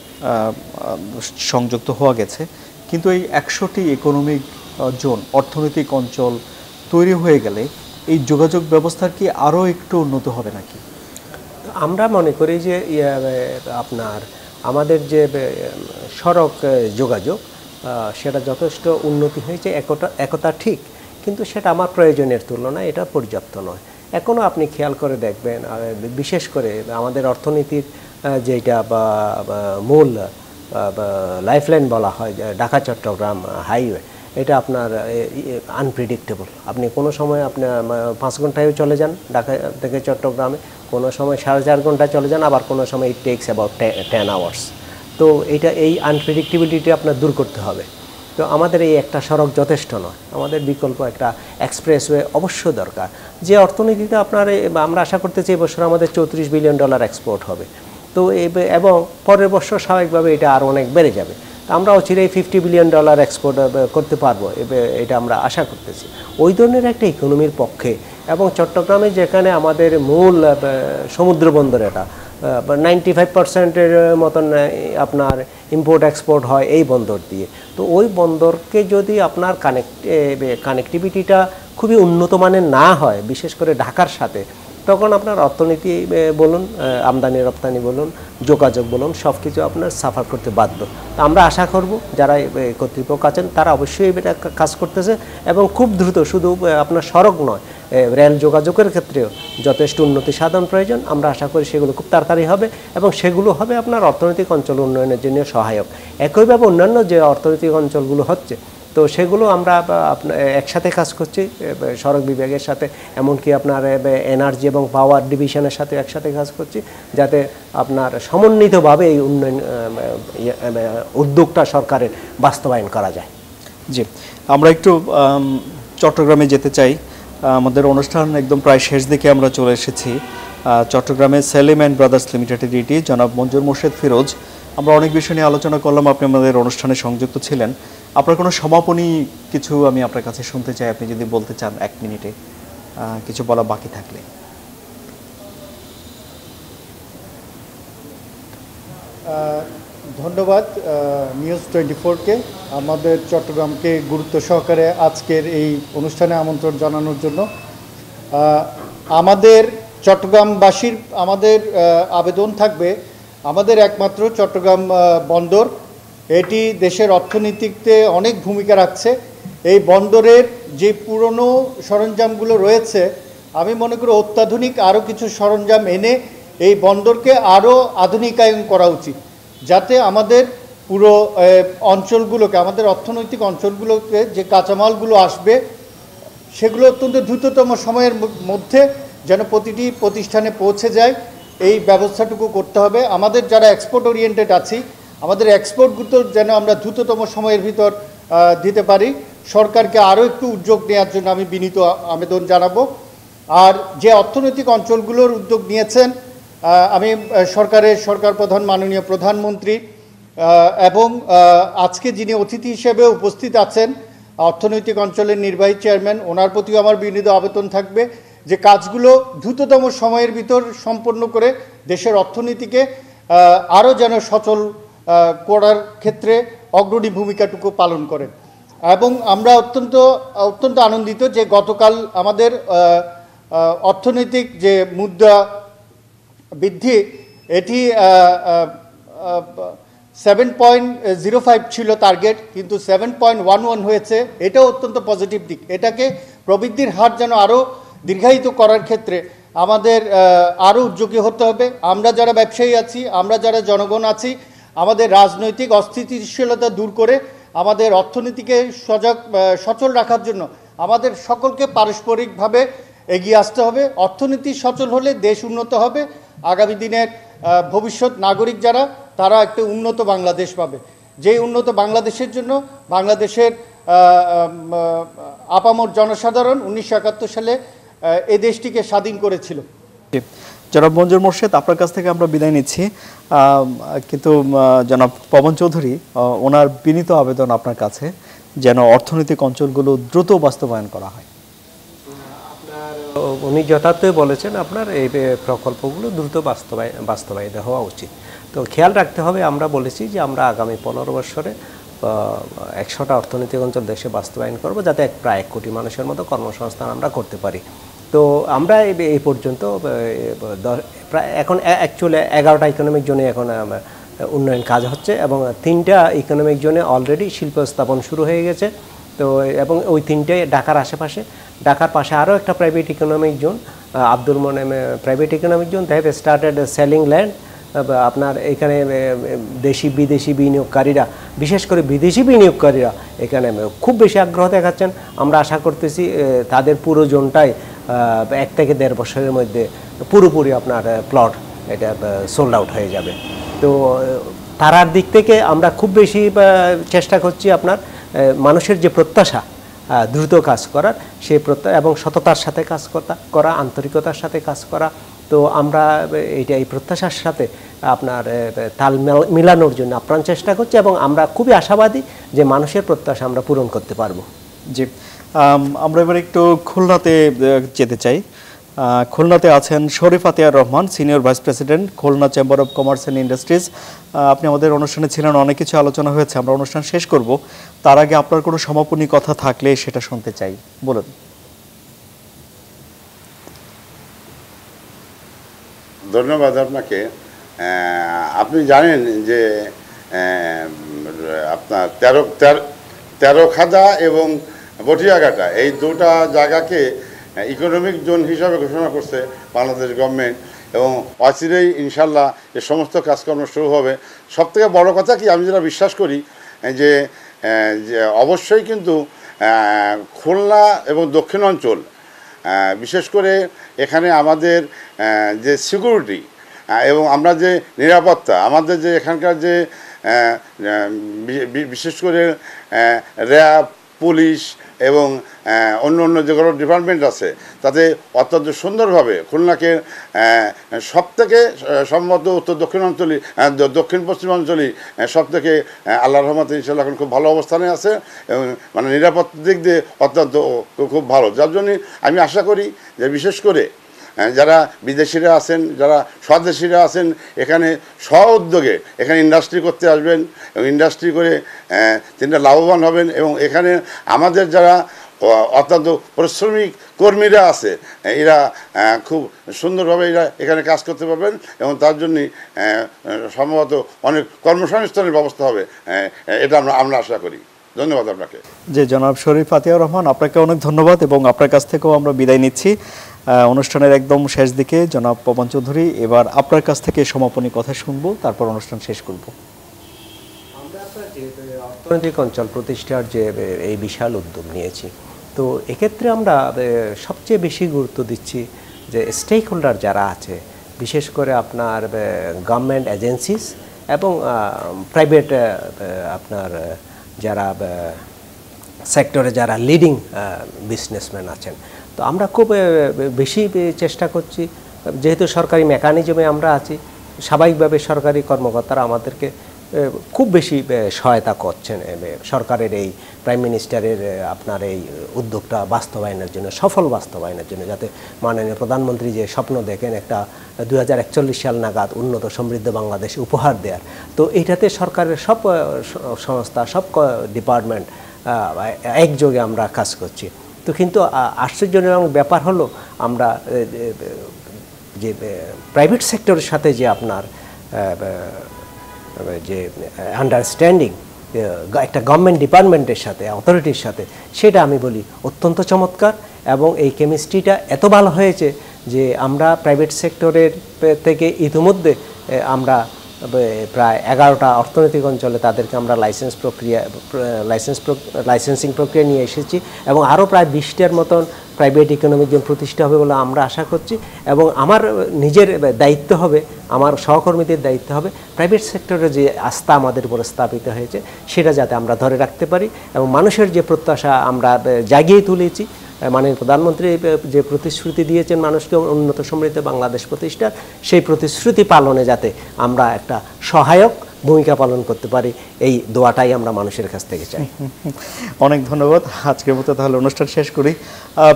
সংযুক্ত হওয়া গেছে। কিন্তু এই 100টি ইকোনমিক জোন, অর্থনৈতিক অঞ্চল তৈরি হয়ে গেলে এই যোগাযোগ ব্যবস্থার কি আরও একটু উন্নত হবে নাকি? আমরা মনে করি যে আপনার আমাদের যে সড়ক যোগাযোগ সেটা যথেষ্ট উন্নতি হয়েছে, একতা ঠিক, কিন্তু সেটা আমার প্রয়োজনের তুলনায় এটা পর্যাপ্ত নয়। এখনও আপনি খেয়াল করে দেখবেন, বিশেষ করে আমাদের অর্থনীতির যেটা বা মূল লাইফলাইন বলা হয় ঢাকা চট্টগ্রাম হাইওয়ে, এটা আপনার আনপ্রেডিক্টেবল। আপনি কোনো সময় আপনি 5 ঘন্টায়ও চলে যান ঢাকা থেকে চট্টগ্রামে, কোনো সময় 4.5 ঘন্টায় চলে যান, আবার কোনো সময় ইট টেক্স অ্যাবাউট 10 আওয়ার্স। তো এই আনপ্রেডিক্টেবিলিটি আপনার দূর করতে হবে। তো আমাদের এই একটা সড়ক যথেষ্ট নয়, আমাদের বিকল্প একটা এক্সপ্রেসওয়ে অবশ্য দরকার। যে অর্থনীতিতে আপনার আমরা আশা করতেছি এবছর আমাদের $34 বিলিয়ন এক্সপোর্ট হবে। তো এবং পরের বছর স্বাভাবিকভাবে এটা আরও অনেক বেড়ে যাবে। আমরা অচিরেই $50 বিলিয়ন এক্সপোর্ট করতে পারবো, এটা আমরা আশা করতেছি। ওই ধরনের একটা ইকোনমির পক্ষে, এবং চট্টগ্রামে যেখানে আমাদের মূল সমুদ্র বন্দর, এটা 95%-এর মতন আপনার ইম্পোর্ট এক্সপোর্ট হয় এই বন্দর দিয়ে। তো ওই বন্দরকে যদি আপনার কানেক্টিভিটিটা খুবই উন্নত মানের না হয়, বিশেষ করে ঢাকার সাথে, তখন আপনার অর্থনীতি বলুন, আমদানি রপ্তানি বলুন, যোগাযোগ বলুন, সব কিছু আপনার সাফার করতে বাধ্য। তো আমরা আশা করব যারা কর্তৃপক্ষ আছেন তারা অবশ্যই এটা কাজ করতেছে, এবং খুব দ্রুত, শুধু আপনার সড়ক নয়, রেল যোগাযোগের ক্ষেত্রেও যথেষ্ট উন্নতি সাধন প্রয়োজন। আমরা আশা করি সেগুলো খুব তাড়াতাড়ি হবে, এবং সেগুলো হবে আপনার অর্থনৈতিক অঞ্চল উন্নয়নের জন্য সহায়ক। একইভাবে অন্যান্য যে অর্থনৈতিক অঞ্চলগুলো হচ্ছে, তো সেগুলো আমরা একসাথে কাজ করছি সড়ক বিভাগের সাথে, এমনকি আপনার এনার্জি এবং পাওয়ার ডিভিশনের সাথে একসাথে কাজ করছি, যাতে আপনার সমন্বিতভাবে এই উন্নয়ন উদ্যোগটা সরকারের বাস্তবায়ন করা যায়। জি, আমরা একটু চট্টগ্রামে যেতে চাই। আমাদের অনুষ্ঠান একদম প্রায় শেষ দিকে আমরা চলে এসেছি। চট্টগ্রামে সেলিম অ্যান্ড ব্রাদার্স লিমিটেডের ইডি জনাব মঞ্জুর মোর্শেদ ফিরোজ, আমরা অনেক বিষয় নিয়ে আলোচনা করলাম, আপনি আমাদের অনুষ্ঠানে সংযুক্ত ছিলেন। আপনার কোনো সমাপনী কিছু আমি আপনার কাছে শুনতে চাই, আপনি যদি বলতে চান 1 মিনিটে কিছু বলা বাকি থাকলে। ধন্যবাদ নিউজ 24-কে আমাদের চট্টগ্রামকে গুরুত্ব সহকারে আজকের এই অনুষ্ঠানে আমন্ত্রণ জানানোর জন্য। আমাদের চট্টগ্রামবাসীর আমাদের আবেদন থাকবে, আমাদের একমাত্র চট্টগ্রাম বন্দর, এটি দেশের অর্থনীতিতে অনেক ভূমিকা রাখছে। এই বন্দরের যে পুরনো সরঞ্জামগুলো রয়েছে, আমি মনে করি অত্যাধুনিক আরও কিছু সরঞ্জাম এনে এই বন্দরকে আরও আধুনিকায়ন করা উচিত, যাতে আমাদের পুরো অঞ্চলগুলোকে, আমাদের অর্থনৈতিক অঞ্চলগুলোকে যে কাঁচামালগুলো আসবে সেগুলো অত্যন্ত দ্রুততম সময়ের মধ্যে যেন প্রতিটি প্রতিষ্ঠানে পৌঁছে যায়, এই ব্যবস্থাটুকু করতে হবে। আমাদের যারা এক্সপোর্ট ওরিয়েন্টেড আছি, আমাদের এক্সপোর্টগুলো যেন আমরা দ্রুততম সময়ের ভিতর দিতে পারি। সরকারকে আরও একটু উদ্যোগ নেওয়ার জন্য আমি বিনীত আবেদন জানাবো। আর যে অর্থনৈতিক অঞ্চলগুলোর উদ্যোগ নিয়েছেন, আমি সরকার প্রধান মাননীয় প্রধানমন্ত্রী এবং আজকে যিনি অতিথি হিসেবে উপস্থিত আছেন অর্থনৈতিক অঞ্চলের নির্বাহী চেয়ারম্যান, ওনার প্রতিও আমার বিনীত আবেদন থাকবে যে কাজগুলো দ্রুততম সময়ের ভিতর সম্পন্ন করে দেশের অর্থনীতিকে আরও যেন সচল করার ক্ষেত্রে অগ্রণী ভূমিকাটুকু পালন করেন। এবং আমরা অত্যন্ত আনন্দিত যে গতকাল আমাদের অর্থনৈতিক যে মুদ্রা বৃদ্ধি, এটি 7.05 ছিল টার্গেট, কিন্তু 7.11 হয়েছে। এটাও অত্যন্ত পজিটিভ দিক। এটাকে প্রবৃদ্ধির হার যেন আরও দীর্ঘায়িত করার ক্ষেত্রে আমাদের আরও উদ্যোগী হতে হবে। আমরা যারা ব্যবসায়ী আছি, আমরা যারা জনগণ আছি, আমাদের রাজনৈতিক অস্থিতিশীলতা দূর করে আমাদের অর্থনীতিকে সচল রাখার জন্য আমাদের সকলকে পারস্পরিকভাবে এগিয়ে আসতে হবে। অর্থনীতি সচল হলে দেশ উন্নত হবে, আগামী দিনের ভবিষ্যৎ নাগরিক যারা, তারা একটা উন্নত বাংলাদেশ পাবে। যেই উন্নত বাংলাদেশের জন্য বাংলাদেশের আপামর জনসাধারণ 1971 সালে এই দেশটিকে স্বাধীন করেছিল। জনাব মঞ্জুর মোর্শেদ, আপনার কাছ থেকে আমরা বিদায় নিচ্ছি, কিন্তু জনাব পবন চৌধুরী, ওনার বিনীত আবেদন আপনার কাছে যেন অর্থনৈতিক অঞ্চলগুলো দ্রুত বাস্তবায়ন করা হয়। উনি যথার্থই বলেছেন, আপনার এই প্রকল্পগুলো দ্রুত বাস্তবায়িত হওয়া উচিত। তো খেয়াল রাখতে হবে, আমরা বলেছি যে আমরা আগামী 15 বছরে 100টা অর্থনৈতিক অঞ্চল দেশে বাস্তবায়ন করব, যাতে প্রায় 1 কোটি মানুষের মতো কর্মসংস্থান আমরা করতে পারি। তো আমরা এই পর্যন্ত প্রায় এখন অ্যাকচুয়ালি 11টা ইকোনমিক জোনে এখন উন্নয়ন কাজ হচ্ছে এবং 3টা ইকোনমিক জোনে অলরেডি শিল্প স্থাপন শুরু হয়ে গেছে। তো এবং ওই 3টাই ঢাকার আশেপাশে, ঢাকার পাশে আরও একটা private economic zone, Abdul Monem private economic zone, they have started selling land. আপনার এখানে দেশি বিদেশি বিনিয়োগকারীরা, বিশেষ করে বিদেশি বিনিয়োগকারীরা এখানে খুব বেশি আগ্রহ দেখাচ্ছেন। আমরা আশা করতেছি তাদের পুরো জোনটাই 1 থেকে 1.5 বছরের মধ্যে পুরোপুরি আপনার প্লট এটা সোল্ড আউট হয়ে যাবে। তো তারার দিক থেকে আমরা খুব বেশি চেষ্টা করছি আপনার মানুষের যে প্রত্যাশা দ্রুত কাজ করার, সেই প্রত্যাশা এবং সততার সাথে কাজ করা, আন্তরিকতার সাথে কাজ করা। তো আমরা এই প্রত্যাশার সাথে আপনার তাল মিলানোর জন্য আপ্রাণ চেষ্টা করছি এবং আমরা খুবই আশাবাদী যে মানুষের প্রত্যাশা আমরা পূরণ করতে পারবো। জি, আমরা এবার একটু খুলনাতে যেতে চাই। খুলনাতে আছেন Sharif Atiar Rahman, senior vice president, Khulna chamber of commerce and industries. আপনি আমাদের অনুষ্ঠানে ছিলেন, অনেক কিছু আলোচনা হয়েছে, আমরা অনুষ্ঠান শেষ করব। তার আগে আপনার কোনো সমাপনী কথা থাকলে সেটা শুনতে চাই, বলুন। ধন্যবাদ আপনাকে। আপনি জানেন যে আপনার তেরোখাদা এবং বটিয়াঘাটা এই দুটা জায়গাকে ইকোনমিক জোন হিসাবে ঘোষণা করছে বাংলাদেশ গভর্নমেন্ট এবং অচিরেই ইনশাল্লাহ এ সমস্ত কাজকর্ম শুরু হবে। সবথেকে বড় কথা কি, আমি যেটা বিশ্বাস করি যে অবশ্যই কিন্তু খুলনা এবং দক্ষিণ অঞ্চল, বিশেষ করে এখানে আমাদের যে সিকিউরিটি এবং আমরা যে নিরাপত্তা, আমাদের যে এখানকার যে বিশেষ করে র্যাব, পুলিশ এবং অন্য অন্য যেগুলো ডিপার্টমেন্ট আছে, তাতে অত্যন্ত সুন্দরভাবে খুলনাকে সবথেকে সম্ভবত উত্তর দক্ষিণ অঞ্চলই, দক্ষিণ পশ্চিম অঞ্চলই সবথেকে আল্লাহর রহমতে ইনশাল্লাহ এখন খুব ভালো অবস্থানে আছে এবং মানে নিরাপত্তার দিক দিয়ে অত্যন্ত খুব ভালো। যার জন্যে আমি আশা করি যে বিশেষ করে যারা বিদেশিরা আছেন, যারা স্বদেশিরা আছেন, এখানে স্ব উদ্যোগে এখানে ইন্ডাস্ট্রি করতে আসবেন এবং ইন্ডাস্ট্রি করে তিনটা লাভবান হবেন এবং এখানে আমাদের যারা অত্যন্ত পরিশ্রমী কর্মীরা আছে, এরা খুব সুন্দরভাবে এরা এখানে কাজ করতে পারবেন এবং তার জন্যই সম্ভবত অনেক কর্মসংস্থানের ব্যবস্থা হবে, এটা আমরা আশা করি। ধন্যবাদ আপনাকে। যে জনাব শরীফ আতিয়ার রহমান, আপনাকে অনেক ধন্যবাদ এবং আপনার কাছ থেকেও আমরা বিদায় নিচ্ছি। অনুষ্ঠানের একদম শেষ দিকে জনাব পবন চৌধুরী, এবার আপনার কাছ থেকে সমাপনী কথা শুনবো, তারপর অনুষ্ঠান শেষ করব। আমরা যে অর্থনৈতিক অঞ্চল প্রতিষ্ঠার যে এই বিশাল উদ্যোগ নিয়েছি, তো এক্ষেত্রে আমরা সবচেয়ে বেশি গুরুত্ব দিচ্ছি যে স্টেক হোল্ডার যারা আছে, বিশেষ করে আপনার গভর্নমেন্ট এজেন্সিস এবং প্রাইভেট আপনার যারা সেক্টরে যারা লিডিং বিজনেসম্যান আছেন। তো আমরা খুব বেশি চেষ্টা করছি, যেহেতু সরকারি মেকানিজমে আমরা আছি, স্বাভাবিকভাবে সরকারি কর্মকর্তারা আমাদেরকে খুব বেশি সহায়তা করছেন সরকারের এই প্রাইম মিনিস্টারের আপনার এই উদ্যোগটা বাস্তবায়নের জন্য, সফল বাস্তবায়নের জন্য, যাতে মাননীয় প্রধানমন্ত্রী যে স্বপ্ন দেখেন একটা 2041 সাল নাগাদ উন্নত সমৃদ্ধ বাংলাদেশ উপহার দেওয়ার। তো এইটাতে সরকারের সব সংস্থা, সব ডিপার্টমেন্ট একযোগে আমরা কাজ করছি। তো কিন্তু আশ্চর্যজনক ব্যাপার হলো, আমরা যে প্রাইভেট সেক্টরের সাথে যে আপনার যে আন্ডারস্ট্যান্ডিং একটা গভর্নমেন্ট ডিপার্টমেন্টের সাথে, অথরিটির সাথে, সেটা আমি বলি অত্যন্ত চমৎকার এবং এই কেমিস্ট্রিটা এত ভালো হয়েছে যে আমরা প্রাইভেট সেক্টরের থেকে ইতিমধ্যে আমরা প্রায় 11টা অর্থনৈতিক অঞ্চলে তাদেরকে আমরা লাইসেন্সিং প্রক্রিয়া নিয়ে এসেছি এবং আরও প্রায় 20টার মতন প্রাইভেট ইকোনমিক জোন প্রতিষ্ঠা হবে বলে আমরা আশা করছি। এবং আমার নিজের দায়িত্ব হবে, আমার সহকর্মীদের দায়িত্ব হবে প্রাইভেট সেক্টরে যে আস্থা আমাদের উপর স্থাপিত হয়েছে সেটা যাতে আমরা ধরে রাখতে পারি এবং মানুষের যে প্রত্যাশা আমরা জাগিয়ে তুলেছি, মাননীয় প্রধানমন্ত্রী যে প্রতিশ্রুতি দিয়েছেন মানুষকে উন্নত সমৃদ্ধ বাংলাদেশ প্রতিষ্ঠার, সেই প্রতিশ্রুতি পালনে যাতে আমরা একটা সহায়ক ভূমিকা পালন করতে পারি, এই দোয়াটাই আমরা মানুষের কাছ থেকে চাই। অনেক ধন্যবাদ। আজকের মতো তাহলে অনুষ্ঠান শেষ করি।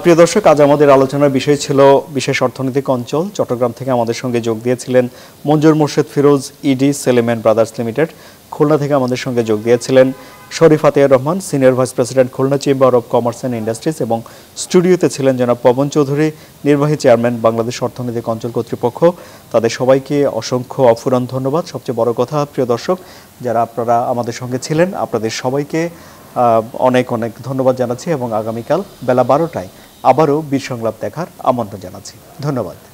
প্রিয় দর্শক, আজ আমাদের আলোচনার বিষয় ছিল বিশেষ অর্থনৈতিক অঞ্চল। চট্টগ্রাম থেকে আমাদের সঙ্গে যোগ দিয়েছিলেন Manzur Morshed Feroz, ED Selim and brothers limited. Khulna থেকে আমাদের সঙ্গে যোগ দিয়েছিলেন Sharif Atiar Rahman, senior vice president, Khulna chamber of commerce and industries, এবং স্টুডিওতে ছিলেন জনাব পবন চৌধুরী, নির্বাহী চেয়ারম্যান, বাংলাদেশ অর্থনৈতিক অঞ্চল কর্তৃপক্ষ। তাদের সবাইকে অসংখ্য অফুরান ধন্যবাদ। সবচেয়ে বড় কথা, প্রিয় দর্শক যারা আপনারা আমাদের সঙ্গে ছিলেন, আপনাদের সবাইকে অনেক অনেক ধন্যবাদ জানাচ্ছি এবং আগামীকাল বেলা 12টায় আবারও বীর সংলাপ দেখার আমন্ত্রণ জানাচ্ছি। ধন্যবাদ।